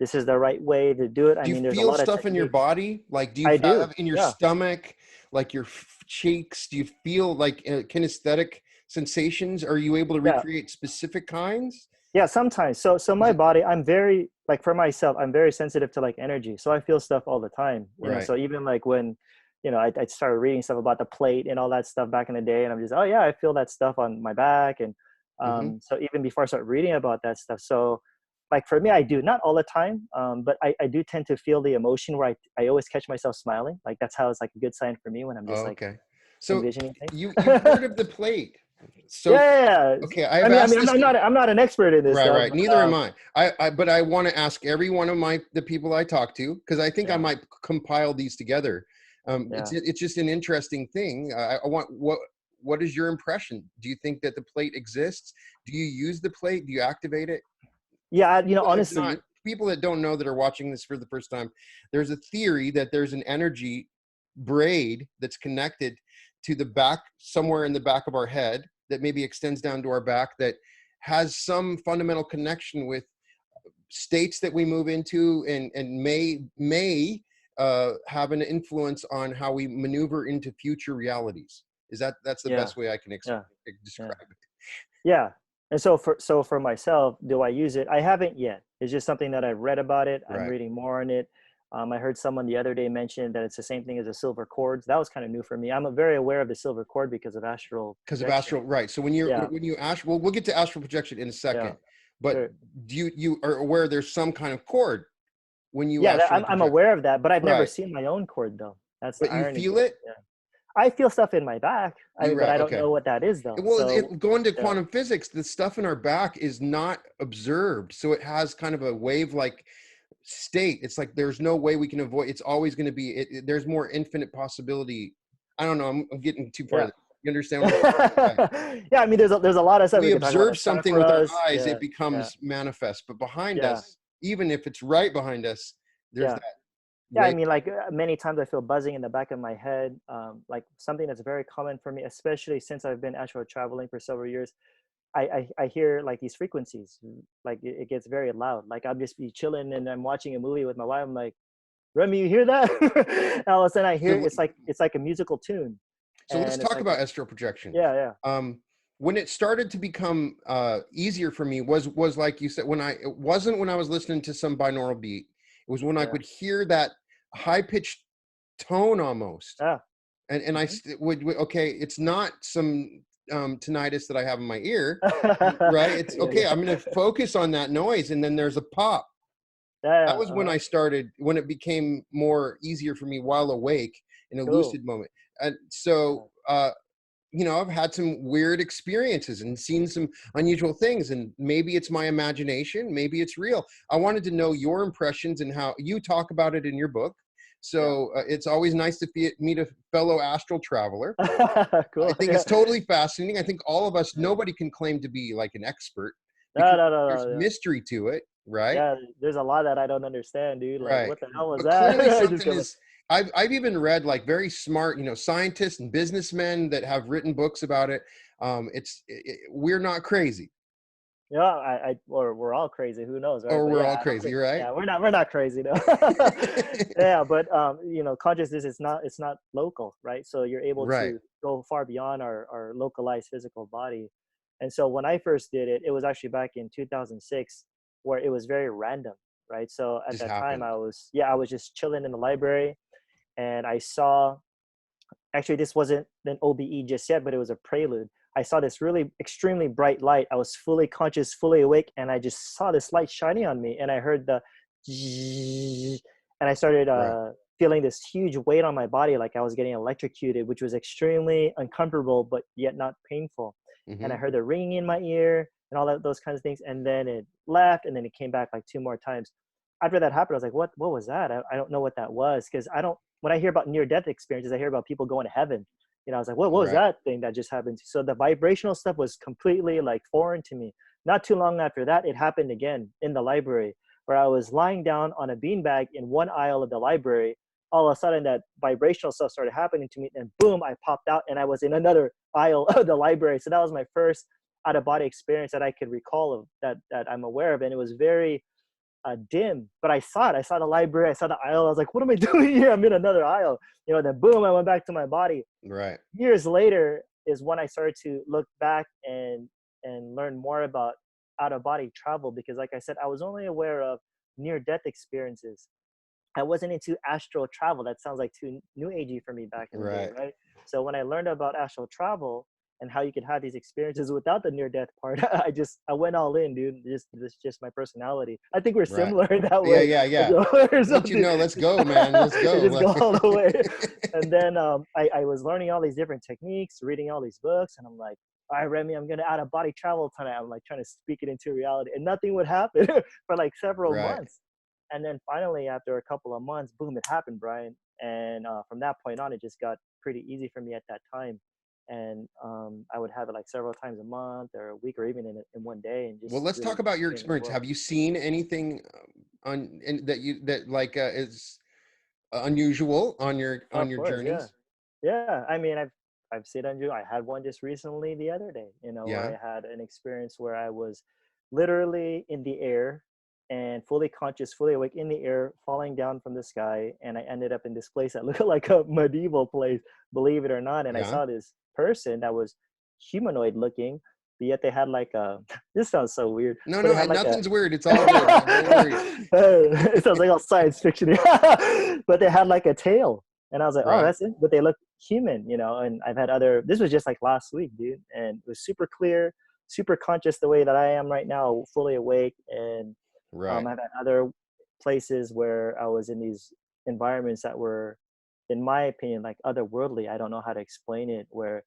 this is the right way to do it. I Do you mean, there's a feel lot of stuff in your techniques. body? Like, do you I do. have in your Yeah. stomach, like your cheeks? Do you feel like kinesthetic sensations? Are you able to Yeah. recreate specific kinds? Yeah, sometimes. So Is my it body, I'm very, like, for myself, I'm very sensitive to like energy. So I feel stuff all the time. right? So even like when, I started reading stuff about the plate and all that stuff back in the day, and I'm just, oh yeah, I feel that stuff on my back. And Hmm. so even before I start reading about that stuff. So like for me, I do, not all the time, but I do tend to feel the emotion where I always catch myself smiling. Like that's how it's like a good sign for me when I'm just Oh, like okay. So envisioning things. you've heard of the plate. Yeah, So yeah, yeah. okay, I I've mean, asked this. I'm not an expert in this Right, stuff, right. but Neither am I. But I want to ask every one of the people I talk to, because I think I yeah, might compile these together. yeah. It's just an interesting thing. I want what is your impression? Do you think that the plate exists? Do you use the plate? Do you activate it? Yeah, People that honestly, people that don't know, that are watching this for the first time, there's a theory that there's an energy braid that's connected to the back, somewhere in the back of our head, that maybe extends down to our back, that has some fundamental connection with states that we move into, and may have an influence on how we maneuver into future realities. That's the yeah, best way I can yeah, yeah, describe it? yeah. And so for myself, do I use it? I haven't yet. It's just something that I've read about it. I'm Right. reading more on it. I heard someone the other day mention that it's the same thing as the silver cords. That was kind of new for me. I'm very aware of the silver cord because of astral Because of projection. astral, right? So Yeah, when you well, we'll get to astral projection in a yeah, second, but sure. you are aware there's some kind of cord when you Yeah, astrally I'm project, aware of that, but I've never right? seen my own cord though. That's the But you irony to feel it. it. Yeah, I feel stuff in my back. I You mean, but right? I don't Okay. know what that is though. Well, So going to yeah, quantum physics, the stuff in our back is not observed, so it has kind of a wave-like state. It's like there's no way we can avoid. It's always going to be. There's more infinite possibility. I don't know. I'm getting too far. yeah. You understand what I'm saying? Okay. Yeah, I mean, there's a lot of stuff We we could talk about observe as something with our chakras. eyes, Yeah, it yeah, becomes manifest. But behind yeah, us, even if it's right behind us, there's yeah. that Yeah, I wave. mean, like many times I feel buzzing in the back of my head. Like something that's very common for me, especially since I've been astral traveling for several years. I hear like these frequencies, like it gets very loud. Like I'll just be chilling and I'm watching a movie with my wife. I'm like, Remy, you hear that? And all of a sudden I hear So, it's like a musical tune, so let's and it's talk like about astral projection. yeah, yeah, When it started to become easier for me was like you said, when I it wasn't when I was listening to some binaural beat. It was when I Yeah. could hear that high pitched tone almost. Yeah. And I Mhm. would, okay, it's not some tinnitus that I have in my ear, right? It's Yeah, okay. I'm yeah. going to focus on that noise. And then there's a pop. Yeah, That yeah, was when I started, when it became more easier for me while awake in a cool. lucid moment. And Yeah. so, I've had some weird experiences and seen some unusual things, and maybe it's my imagination, maybe it's real. I wanted to know your impressions and how you talk about it in your book. Yeah. So it's always nice to meet a fellow astral traveler. I Cool. think Yeah. it's totally fascinating. I think all of us, Yeah. nobody can claim to be like an expert No, because no, no, there's no, yeah. mystery to it, right? Yeah, there's a lot that I don't understand, dude. Like, Right. what the hell was But that? clearly I just something go like, is I've even read like very smart, scientists and businessmen that have written books about it. We're not crazy, yeah, or we're all crazy. Who knows, right? or But we're yeah, all I don't crazy, think, right? yeah, we're not crazy though. Yeah, but consciousness is not, it's not local, right? So you're able Right. to go far beyond our localized physical body. And so when I first did it, it was actually back in 2006, where it was very random, right? So at Just that time, happened. I was just chilling in the library, and I saw, actually this wasn't an OBE just yet, but it was a prelude. I saw this really extremely bright light. I was fully conscious, fully awake, and I just saw this light shining on me, and I heard the zzzz, and I started Right. feeling this huge weight on my body, like I was getting electrocuted, which was extremely uncomfortable but yet not painful. And I Hmm. heard the ringing in my ear and all that, those kinds of things, and then it left, and then it came back like two more times. After that happened, I was like, what was that? I don't know what that was, because I don't, when I hear about near death experiences, I hear about people going to heaven. I was like, what was Right. that thing that just happened? So the vibrational stuff was completely like foreign to me. Not too long after that, it happened again in the library, where I was lying down on a beanbag in one aisle of the library. All of a sudden, that vibrational stuff started happening to me, and boom, I popped out, and I was in another aisle of the library. So that was my first out of body experience that I could recall of, that I'm aware of, and it was very dim, but I saw it. I saw the library. I saw the aisle. I was like, "What am I doing here? I'm in another aisle." Then boom, I went back to my body. Right. Years later is when I started to look back and learn more about out of body travel, because, like I said, I was only aware of near death experiences. I wasn't into astral travel. That sounds like too new agey for me back in the day, Right. right? So when I learned about astral travel and how you could have these experiences without the near death part, I went all in, dude. This is just my personality. I think we're Right. similar in that Yeah. way, Yeah. Yeah. or Let you something. know. Let's go, man. Let's You go. just go all the way. And then I was learning all these different techniques, reading all these books, and I'm like, all right, Remy, I'm gonna out of body travel tonight. I'm like trying to speak it into reality, and nothing would happen for like several Right. months. And then finally, after a couple of months, boom, it happened, Brian. And from that point on, it just got pretty easy for me at that time. And I would have it like several times a month or a week, or even in one day, and Well, just let's really talk about your change my experience. world. Have you seen anything that like is unusual on Of your course, yeah. journeys? Yeah, I mean, I've seen on you. I had one just recently the other day, where Yeah. I had an experience where I was literally in the air and fully conscious, fully awake in the air, falling down from the sky, and I ended up in this place that looked like a medieval place, believe it or not. And I Yeah. saw this person that was humanoid looking, but yet they had like a. This sounds so weird, No, but no, they had like a. nothing's weird. It's all good, man. Don't worry. It sounds like all science fiction, but they had like a tail, and I was like, oh, Right. that's it. But they look human, And I've had other. This was just like last week, dude, and it was super clear, super conscious, the way that I am right now, fully awake. And Right. I've had other places where I was in these environments that were, in my opinion, like otherworldly. I don't know how to explain it. Where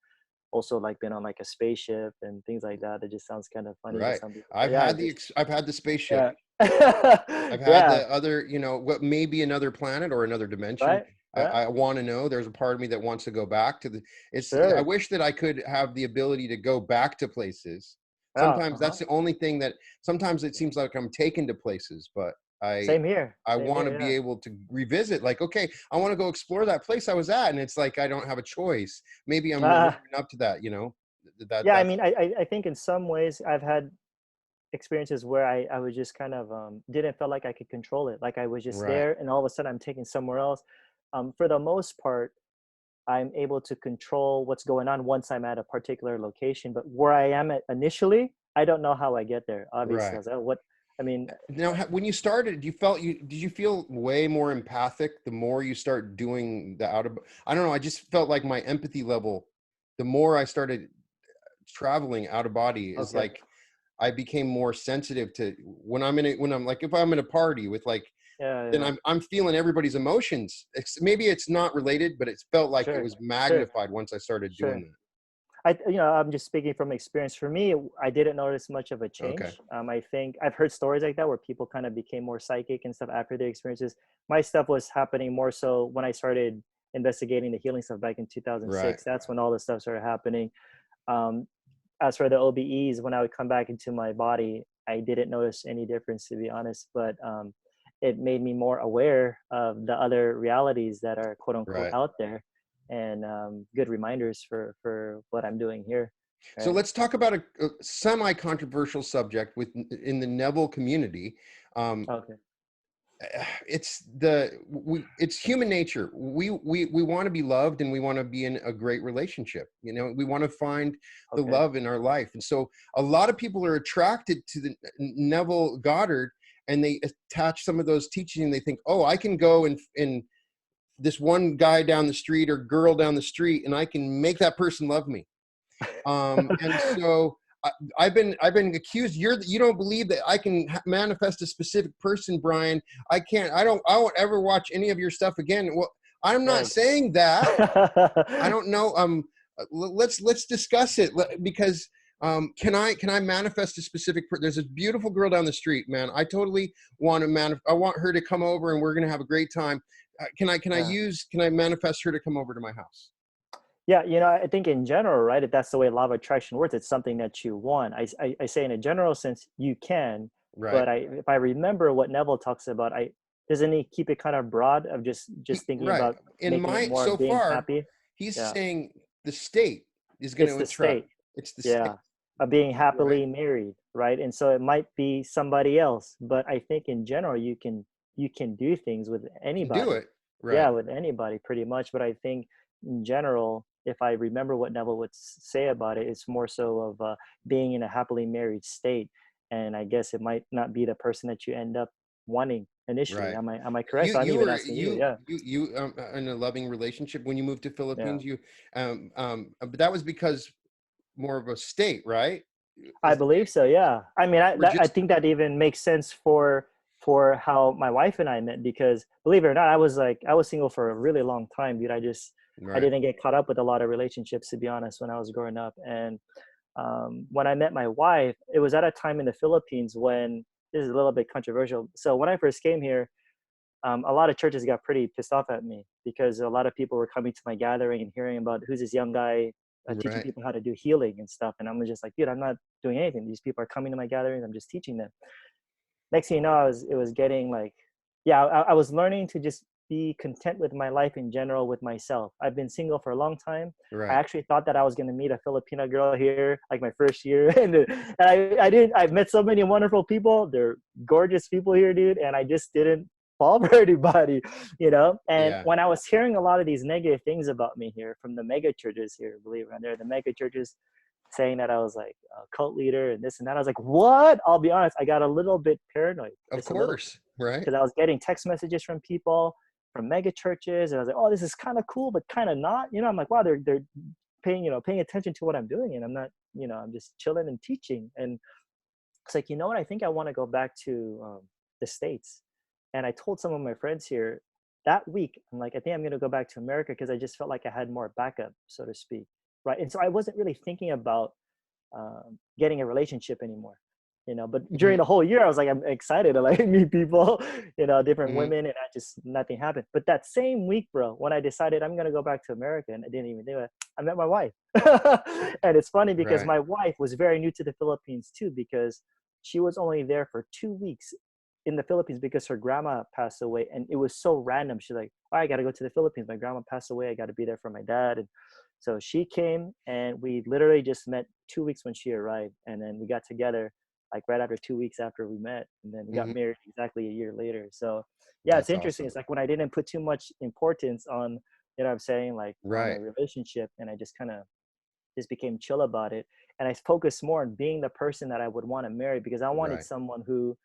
also like been on like a spaceship and things like that. It just sounds kind of funny to Right. some people. But yeah, just I've had the spaceship. yeah, I've had yeah, the other, what may be another planet or another dimension. right, yeah, I want to know. There's a part of me that wants to go back to I sure. wish that I could have the ability to go back to places. Yeah, Sometimes uh-huh. that's the only thing that sometimes it seems like I'm taken to places, but I Same here. I Same want to here. be Yeah. able to revisit, like, okay, I want to go explore that place I was at. And it's like I don't have a choice. Maybe I'm warming Uh, up to that, yeah. I that's mean, I think in some ways I've had experiences where I was just kind of didn't feel like I could control it. Like I was just right. there, and all of a sudden I'm taken somewhere else. For the most part, I'm able to control what's going on once I'm at a particular location. But where I am at initially, I don't know how I get there. Obviously, I Right. was like, oh, what? I mean, Now, when you started, did you feel way more empathic the more you start doing the out of, I don't know, I just felt like my empathy level, the more I started traveling out of body, is okay. like I became more sensitive to when I'm like, if I'm in a party with like, Yeah, then yeah. I'm feeling everybody's emotions. Maybe it's not related, but it felt like it Sure, was sure, magnified once I started doing sure. I'm just speaking from experience. For me, I didn't notice much of a that. Okay. change. I think I've heard stories like that where people kind of became more psychic and stuff after their experiences. My stuff was happening more so when I started investigating the healing stuff back in Right. 2006. That's when all this stuff started happening. Um, as for the OBEs, when I would come back into my body, I didn't notice any difference, to be honest. But it made me more aware of the other realities that are quote unquote Right. out there, and good reminders for what I'm doing here. So Right. let's talk about a semi-controversial subject in the Neville community. Um, Okay. it's human nature. We want to be loved, and we want to be in a great relationship. You know, we want to find the Okay. love in our life. And so a lot of people are attracted to the Neville Goddard, and they attach some of those teachings, and they think, oh, I can go and this one guy down the street or girl down the street, and I can make that person love me. And so I've been accused. You don't believe that I can manifest a specific person, Brian. I can't. I won't ever watch any of your stuff again. Well, I'm not Thanks. saying that. I don't know. Let's discuss it, because can I manifest a specific there's this beautiful girl down the street, man. I totally want to I want her to come over, and we're going to have a great time. Yeah. Can I manifest her to come over to my house? Yeah, I think in general, right, if that's the way law of attraction works, it's something that you want. I say in a general sense, you can, Right. but if I remember what Neville talks about, doesn't he keep it kind of broad of just thinking Right. about In making it my more so of being far, happy? he's Yeah, saying the state is going it's to the attract. state. It's the state. Yeah, of being Right. happily married, right? And so it might be somebody else, but I think in general you can do things with Can do anybody. it. Right. Yeah, with anybody pretty much. But I think in general, if I remember what Neville would say about it, it's more so of being in a happily married state. And I guess it might not be the person that you end up wanting initially. Right. Am I correct? You So I'm you even were asking you. Yeah, in a loving relationship when you moved to yeah. Philippines. But that was because more of a state, right? I Is believe so. Yeah. I mean, you were I just think that even makes sense for how my wife and I met, because believe it or not, I was single for a really long time, dude. I right. didn't get caught up with a lot of relationships, to be honest, when I was growing up. And when I met my wife, it was at a time in the Philippines when this is a little bit controversial. So when I first came here, a lot of churches got pretty pissed off at me because a lot of people were coming to my gathering and hearing about who's this young guy teaching Right. people how to do healing and stuff. And I'm just like, dude, I'm not doing anything. These people are coming to my gatherings. I'm just teaching them. Next thing you know, it was getting like, yeah, I was learning to just be content with my life in general with myself. I've been single for a long time. I Right. actually thought that I was going to meet a Filipina girl here, like my first year. And I didn't, I've met so many wonderful people. They're gorgeous people here, dude. And I just didn't fall for anybody. And Yeah. when I was hearing a lot of these negative things about me here from the mega churches here, believe it or not, they're the mega churches saying that I was like a cult leader and this and that. I was like, what? I'll be honest, I got a little bit paranoid, Of just a little bit, course. Right. because I was getting text messages from people from mega churches, and I was like, oh, this is kind of cool, but kind of not. I'm like, wow, they're paying attention to what I'm doing, and I'm not. I'm just chilling and teaching, and it's like, you know what? I think I want to go back to the States. And I told some of my friends here that week, I'm like, I think I'm going to go back to America because I just felt like I had more backup, so to speak. Right. And so I wasn't really thinking about getting a relationship anymore. But during Hmm. the whole year, I was like, I'm excited to like meet people, different Hmm. women, and nothing happened. But that same week, bro, when I decided I'm going to go back to America, and I didn't even do it, I met my wife. And it's funny because Right. my wife was very new to the Philippines too, because she was only there for 2 weeks in the Philippines because her grandma passed away. And it was so random. She's like, oh, I got to go to the Philippines. My grandma passed away. I got to be there for my dad. And so she came, and we literally just met 2 weeks when she arrived. And then we got together like right after 2 weeks after we met. And then we got Hmm. married exactly a year later. So yeah, it's That's interesting. awesome. It's like when I didn't put too much importance on, what I'm saying, like on a Right. relationship, and I just kind of just became chill about it. And I focused more on being the person that I would want to marry, because I wanted Right. someone who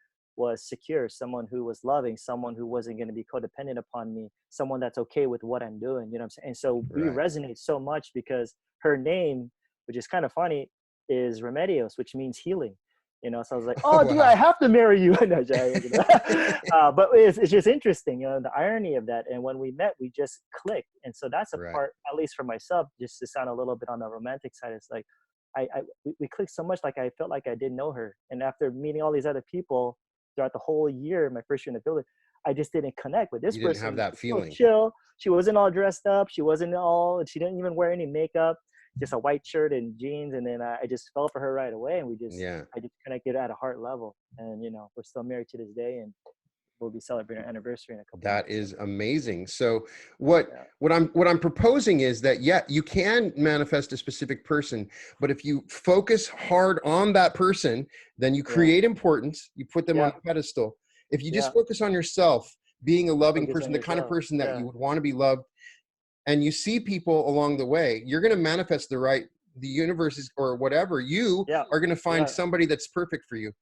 was secure, someone who was loving, someone who wasn't going to be codependent upon me, someone that's okay with what I'm doing. You know what I'm saying? And so we Right. resonate so much because her name, which is kind of funny, is Remedios, which means healing. You know, so I was like, oh, dude, I Wow. have to marry you. No, but it's just interesting, you know, the irony of that. And when we met, we just clicked. And so that's a Right. part, at least for myself, just to sound a little bit on the romantic side. It's like, we clicked so much, like I felt like I didn't know her. And after meeting all these other people throughout the whole year, my first year in the village, I just didn't connect with this You didn't have person. that So feeling. chill. She wasn't all dressed up. She didn't even wear any makeup, just a white shirt and jeans. And then I just fell for her right away. And Yeah. I just connected at a heart level. And, you know, we're still married to this day, and we'll be celebrating our anniversary in a couple That months. So, is amazing. So what yeah. what I'm proposing is that, yeah, you can manifest a specific person, but if you focus hard on that person, then you Yeah. create importance, you put them on Yeah. a pedestal. If you just Yeah. focus on yourself, being a loving Focus person, on the kind of yourself. person that Yeah. you would want to be loved, and you see people along the way, you're going to manifest the universe is, or whatever, you Yeah. are going to find Yeah. somebody that's perfect for you.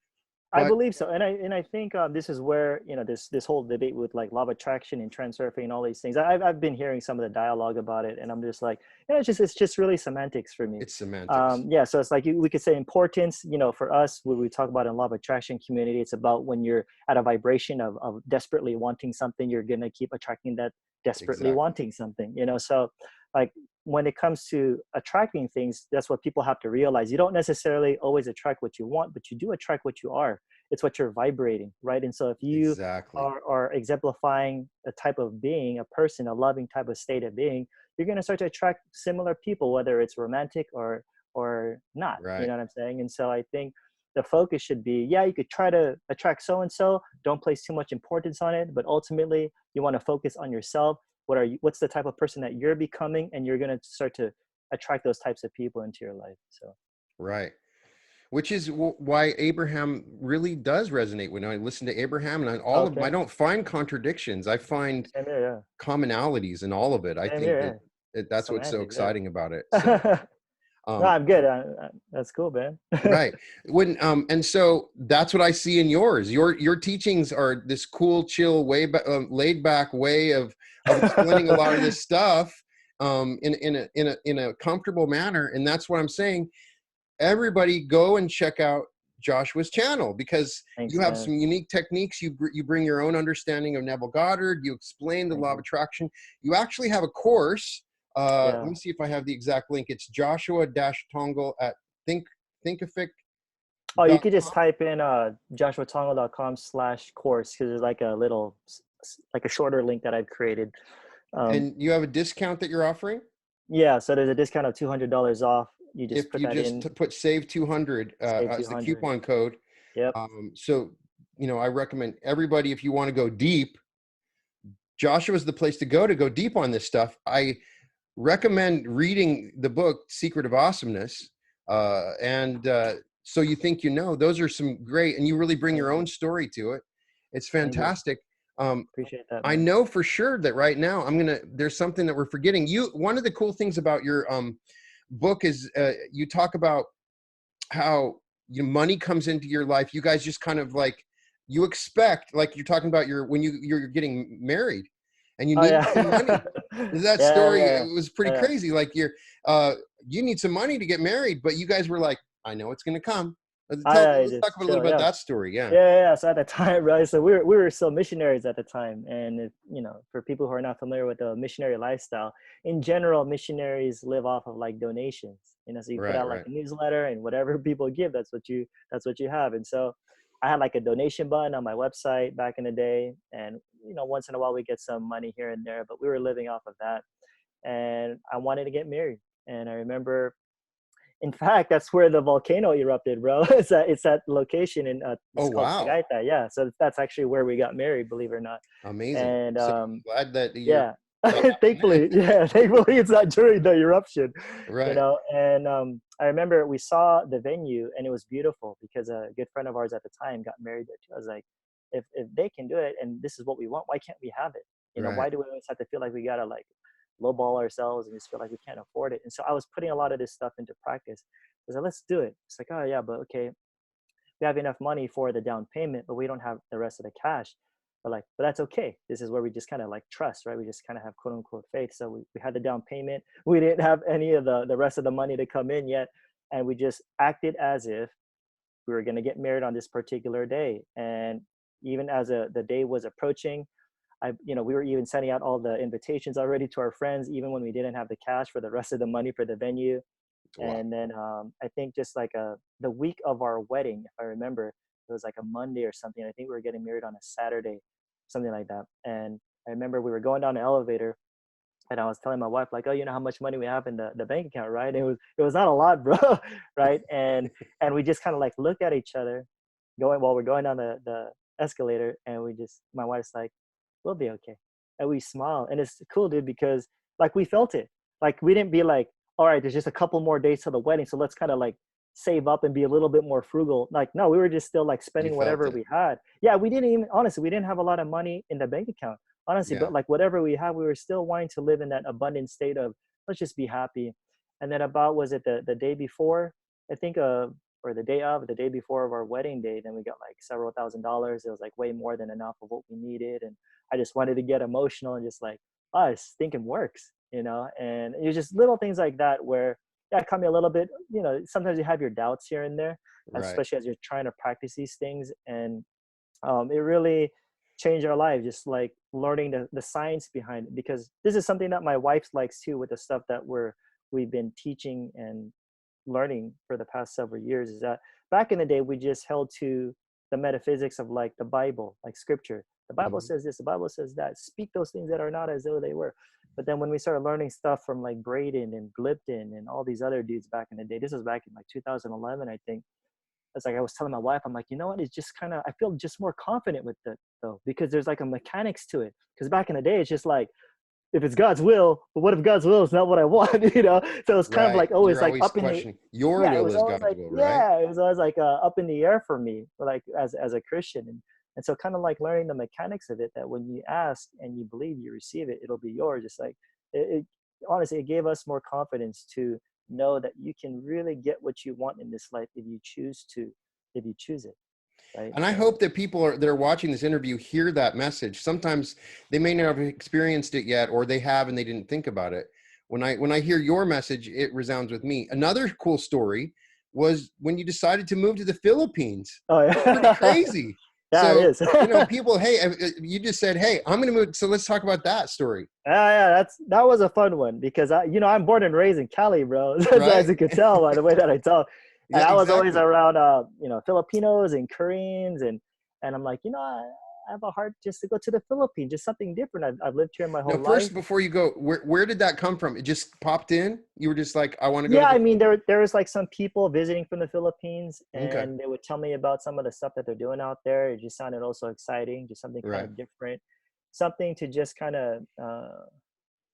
I But believe so, and I think this is where, you know, this whole debate with like law of attraction and transurfing and all these things. I've been hearing some of the dialogue about it, and I'm just like, you know, it's just really semantics for me. it's semantics. Yeah, so it's like we could say importance. You know, for us, when we talk about in law of attraction community, it's about when you're at a vibration of desperately wanting something, you're gonna keep attracting that desperately Exactly. wanting something. You know, so like when it comes to attracting things, that's what people have to realize. You don't necessarily always attract what you want, but you do attract what you are. It's what you're vibrating, right? And so if you Exactly. are exemplifying a type of being, a person, a loving type of state of being, you're going to start to attract similar people, whether it's romantic or not. You Right. know what I'm saying? And so I think the focus should be, yeah, you could try to attract so and so, don't place too much importance on it, but ultimately you want to focus on yourself. What's the type of person that you're becoming, and you're going to start to attract those types of people into your life. So Right. Which is why Abraham really does resonate. When I listen to Abraham, and all of them, I okay, don't find contradictions. I find same here, commonalities in all of it. I yeah, same think here, that's what's so semantics, yeah. exciting about it. So, No, um, I'm good. That's cool, man. right. And so that's what I see in yours. Your teachings are this cool, chill, laid back way of explaining a lot of this stuff in a comfortable manner. And that's what I'm saying. Everybody go and check out Joshua's channel, because you Thanks, have man. some unique techniques. You bring your own understanding of Neville Goddard. You explain the Thank law of you. attraction. You actually have a course. Let Yeah. me see if I have the exact link. It's Joshua-Tongol at thinkific.com. Oh, you could just type in joshuatongo.com/course, because there's like a little, like a shorter link that I've created. And you have a discount that you're offering. Yeah, so there's a discount of $200 off. You just If put you that just in, put save 200 save as the 200. coupon code. Yep. So, I recommend everybody, if you want to go deep, Joshua's the place to go deep on this stuff. I recommend reading the book Secret of Awesomeness, and So You Think You Know. Those are some great, and you really bring Thank your you. own story to it. It's Thank you. fantastic. Appreciate that, I man. know for sure that right now there's something that we're forgetting. One of the cool things about your book is you talk about how money comes into your life. You guys just kind of like, you expect, like you're talking about when you're getting married and you Oh need yeah. some money. That Yeah, story, yeah, it was pretty yeah. crazy. Like you need some money to get married, but you guys were like, I know it's going to come. I Let's talk just about a little chill. bit about Yeah. that story. Yeah. Yeah. So at the time, right? So we were still missionaries at the time, and for people who are not familiar with the missionary lifestyle, in general, missionaries live off of like donations. So you put Right. out like Right. a newsletter, and whatever people give, that's what you have. And so I had like a donation button on my website back in the day, and once in a while we get some money here and there, but we were living off of that. And I wanted to get married, and I remember, in fact, that's where the volcano erupted, bro. It's that location Oh, it's called wow. Tagaytay. Yeah, so that's actually where we got married, believe it or not. Amazing. And So I'm glad that yeah, that happened then. thankfully, yeah, thankfully it's not during the eruption, Right. And I remember we saw the venue, and it was beautiful because a good friend of ours at the time got married there too. I was like, if they can do it, and this is what we want, why can't we have it? Right. Why do we always have to feel like we gotta like lowball ourselves and just feel like we can't afford it? And so I was putting a lot of this stuff into practice. I was like, let's do it. It's like, oh yeah, but okay, we have enough money for the down payment, but we don't have the rest of the cash. But like, but that's okay. This is where we just kind of like trust, right? We just kind of have quote unquote faith. So we had the down payment. We didn't have any of the rest of the money to come in yet. And we just acted as if we were going to get married on this particular day. And even as the day was approaching, we were even sending out all the invitations already to our friends, even when we didn't have the cash for the rest of the money for the venue. Wow. And then I think just like the week of our wedding, if I remember, it was like a Monday or something. I think we were getting married on a Saturday, something like that. And I remember we were going down the elevator, and I was telling my wife like, oh, you know how much money we have in the bank account, right? It was not a lot, bro, right? And we just kind of like looked at each other, while we're going down the escalator, and my wife's like, we'll be okay, and we smile, and it's cool, dude, because like we felt it, like we didn't be like, all right, there's just a couple more days to the wedding, so let's kind of like save up and be a little bit more frugal. Like, no, we were just still like You spending felt whatever it. we had. Yeah, we didn't even, honestly, we didn't have a lot of money in the bank account, honestly, Yeah. but like whatever we had, we were still wanting to live in that abundant state of let's just be happy. And then about, was it the day before, I think, or the day before of our wedding day, then we got like several $1,000s. It was like way more than enough of what we needed. And I just wanted to get emotional and just like, oh, it's thinking works, and it was just little things like that where, yeah, it caught me a little bit, sometimes you have your doubts here and there, Right. especially as you're trying to practice these things. And it really changed our lives, just like learning the science behind it, because this is something that my wife likes too, with the stuff that we've been teaching and learning for the past several years, is that back in the day we just held to the metaphysics of like the Bible, like scripture. The Bible Mhm. says this, the Bible says that, speak those things that are not as though they were. But then when we started learning stuff from like Braden and Glipton and all these other dudes back in the day, this was back in like 2011, I think. It's like I was telling my wife, I'm like, you know what? It's just kind of, I feel just more confident with it though, because there's like a mechanics to it. Because back in the day, it's just like, if it's God's will, but what if God's will is not what I want, So it's kind of Right. like always You're like always up in the, questioning. Your yeah, it will was is always God's like, will, right? yeah, it was always like up in the air for me, like as a Christian. And so kind of like learning the mechanics of it, that when you ask and you believe you receive it, it'll be yours. Just like it honestly, it gave us more confidence to know that you can really get what you want in this life if you choose it, right? And I And hope that people that are watching this interview hear that message. Sometimes they may not have experienced it yet, or they have and they didn't think about it. When I hear your message, it resounds with me. Another cool story was when you decided to move to the Philippines. oh That's pretty yeah, crazy. yeah, it So, is. people, hey, you just said, hey, I'm going to move. So let's talk about that story, Yeah, that was a fun one, because I'm born and raised in Cali, bro. As right? you could tell by the way that I talk, and Yeah, I was always exactly. around, Filipinos and Koreans, and I'm like, I have a heart just to go to the Philippines, just something different. I've lived here my Now, whole life. first, before you go, where did that come from? It just popped in. You were just like, I want to go to Yeah, I the. mean, there was like some people visiting from the Philippines, Okay, and they would tell me about some of the stuff that they're doing out there. It just sounded also exciting, just something kind right. of different, something to just kind of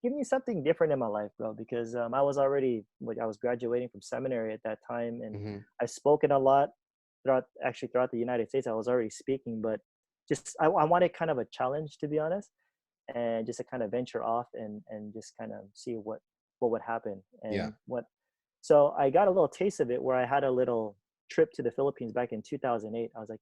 give me something different in my life, bro. Because I was graduating from seminary at that time, and Hmm. I spoken a lot throughout the United States. I was already speaking, but just I wanted kind of a challenge, to be honest, and just to kind of venture off and just kind of see what would happen Yeah. and what. So I got a little taste of it where I had a little trip to the Philippines back in 2008. I was like,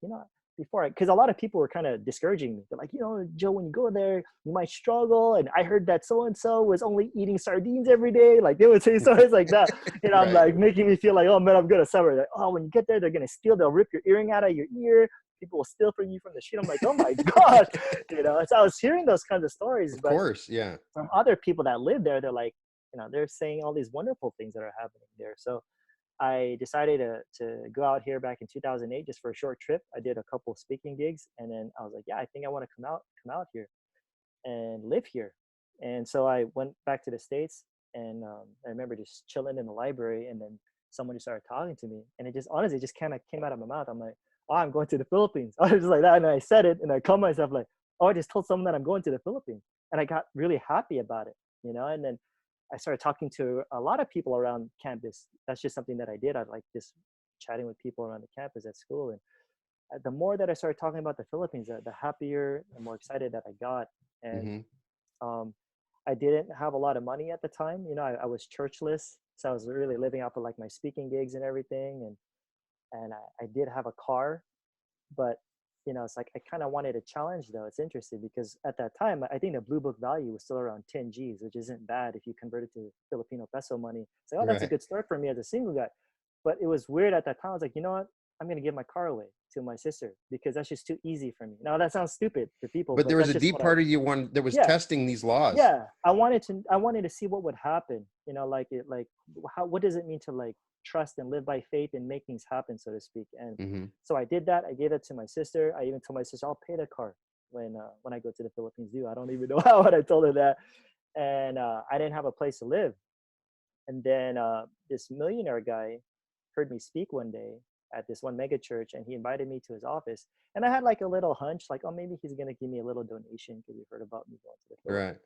because a lot of people were kind of discouraging me. They're like, Joe, when you go there, you might struggle. And I heard that so and so was only eating sardines every day. Like they would say stories like that. I'm Right. like making me feel like, oh man, I'm gonna suffer. Like, oh, when you get there, they're gonna steal. They'll rip your earring out of your ear. People will steal from you from the street. I'm like, oh my gosh, So I was hearing those kinds of stories, Of but course. Yeah. from other people that live there, they're like, they're saying all these wonderful things that are happening there. So I decided to go out here back in 2008 just for a short trip. I did a couple speaking gigs, and then I was like, yeah, I think I want to come out here and live here. And so I went back to the States, and I remember just chilling in the library, and then someone just started talking to me, and it just honestly just kind of came out of my mouth. I'm like, oh, I'm going to the Philippines. I was just like that, and I said it, and I called myself like, oh, I just told someone that I'm going to the Philippines, and I got really happy about it, and then I started talking to a lot of people around campus. That's just something that I did. I like just chatting with people around the campus at school, and the more that I started talking about the Philippines, the happier and more excited that I got. And Hmm. um, I didn't have a lot of money at the time. I was churchless, so I was really living off of like my speaking gigs and everything. and I did have a car, but it's like I kind of wanted a challenge though. It's interesting because at that time, I think the blue book value was still around 10 G's, which isn't bad if you convert it to Filipino peso money. It's like, oh, that's a Right. good start for me as a single guy. But it was weird at that time. I was like, you know what? I'm gonna give my car away to my sister because that's just too easy for me. Now that sounds stupid for people, But but there was that's a just deep what I. part of you one that was Yeah, testing these laws. yeah. I wanted to see what would happen. Like what does it mean to like trust and live by faith and make things happen, so to speak. And Hmm. so I did that. I gave it to my sister. I even told my sister I'll pay the car when I go to the Philippines. Do I don't even know how, but I told her that. And I didn't have a place to live. And then this millionaire guy heard me speak one day at this one mega church, and he invited me to his office. And I had like a little hunch, like, oh, maybe he's gonna give me a little donation because he heard about me going to the Right. Philippines.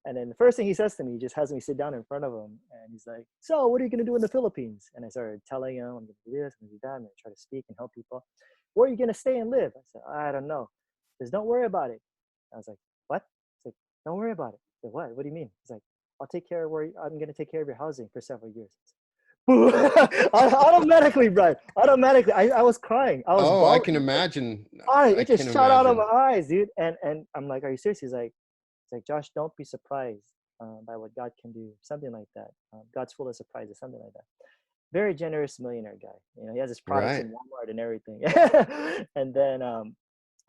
And then the first thing he says to me, he just has me sit down in front of him, and he's like, "So, what are you gonna do in the Philippines?" And I started telling him, "I'm gonna do this, I'm gonna do that, I'm gonna try to speak and help people." "Where are you gonna stay and live?" I said, "I don't know." He says, "Don't worry about it." I was like, "What?" He's like, "Don't worry about it." I said, "What? What do you mean?" He's like, "I'll take care of I'm gonna take care of your housing for several years." Automatically, Brian. Automatically, I was crying. I was Oh, I bawling. can imagine. It I just can shot out of my imagine. eyes, dude. And I'm like, "Are you serious?" He's like, it's like, "Josh, don't be surprised by what God can do." Something like that. God's full of surprises, something like that. Very generous millionaire guy. He has his products Right. in Walmart and everything. And then,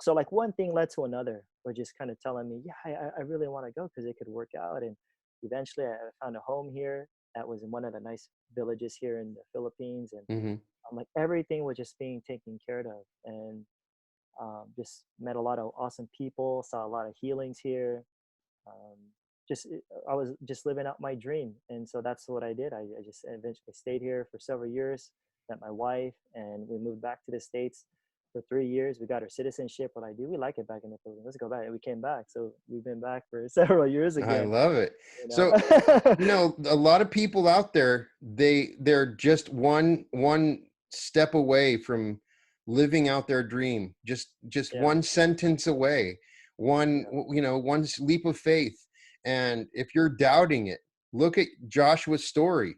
so like one thing led to another. We're just kind of telling me, yeah, I really want to go because it could work out. And eventually I found a home here that was in one of the nice villages here in the Philippines. And Hmm. I'm like, everything was just being taken care of. And just met a lot of awesome people, saw a lot of healings here. Um, I was just living out my dream, and so that's what I did. I just eventually stayed here for several years, met my wife, and we moved back to the States for 3 years. We got our citizenship. What I do, we like it back in the Philippines. Let's go back, and we came back. So we've been back for several years I again. love it. You know. So, a lot of people out there, they're just one step away from living out their dream. Just Yeah, one sentence away. yeah, One leap of faith. And if you're doubting it, look at Joshua's story.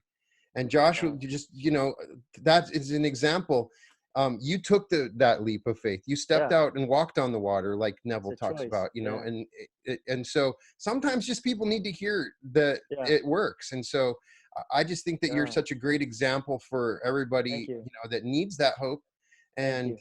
And Joshua, yeah. that is an example. You took that leap of faith. You stepped Yeah. out and walked on the water, like It's Neville a talks choice. about. Yeah, And so sometimes just people need to hear that yeah, it works. And so I just think that you're yeah. such a great example for everybody, Thank you, that needs that hope. thank And you,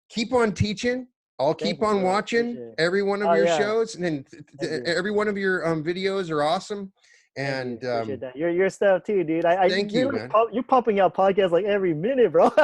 keep on teaching. I'll thank keep you, on bro. watching Appreciate it. every one of Oh your yeah, shows, and thank you. every one of your videos are awesome. Thank you. And Appreciate that. Your stuff too, dude. thank you, man. You're pumping out podcasts like every minute, bro. Well,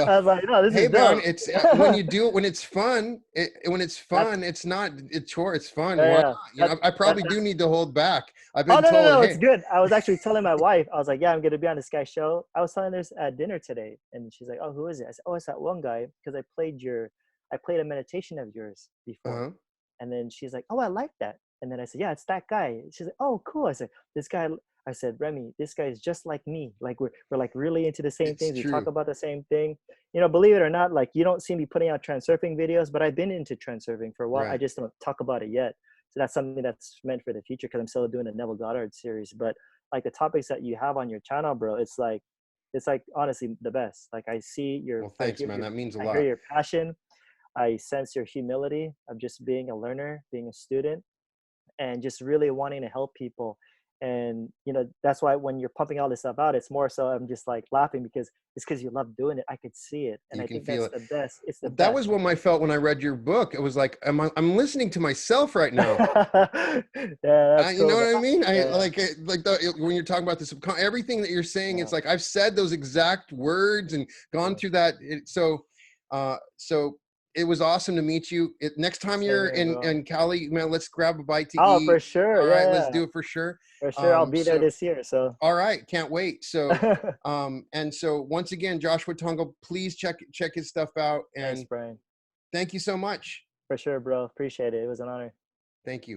I was like, no, this hey, is man, dope. it's when you do it when it's fun. When it's That's fun, it's not a chore. It's fun. Why yeah. not? I probably do That's need to hold back. I've oh been no, no, told, no, it's hey, good. I was actually telling my wife, I was like, yeah, I'm gonna be on this guy's show. I was telling this at dinner today, and she's like, oh, who is it? I said, oh, it's that one guy because I played a meditation of yours before. uh-huh. And then she's like, oh, I like that. And then I said, yeah, it's that guy. She's like, oh, cool. I said, this guy, I said, Remy, this guy is just like me. Like we're like really into the same It's things. We talk true. about the same thing. Believe it or not, like you don't see me putting out transurfing videos, but I've been into transurfing for a while. I Right. just don't talk about it yet. So that's something that's meant for the future because I'm still doing the Neville Goddard series. But like the topics that you have on your channel, bro, it's like honestly the best. Like Well, thanks, man. That means a I hear lot. your passion. I sense your humility of just being a learner, being a student, and just really wanting to help people. And that's why when you're pumping all this stuff out, it's more so I'm just like laughing because it's because you love doing it. I could see it, and You I can think feel that's it. the best. It's the Well, that was best. what I felt when I read your book. It was like, I'm listening to myself right now. Yeah, that's You know cool, what man. I mean? I Yeah, when you're talking about this, everything that you're saying, yeah, it's like I've said those exact words and gone yeah. through that. So it was awesome to meet you. Next time Same you're here, bro. in Cali, man, let's grab a bite to Oh, eat. for sure. All right, let's Yeah, do it for sure. for sure. I'll be there So this year. So, all right, can't wait. And so once again, Joshua Tongol, please check his stuff out. thanks, And Brian. thank you so much. For sure, bro. Appreciate it. It was an honor. Thank you.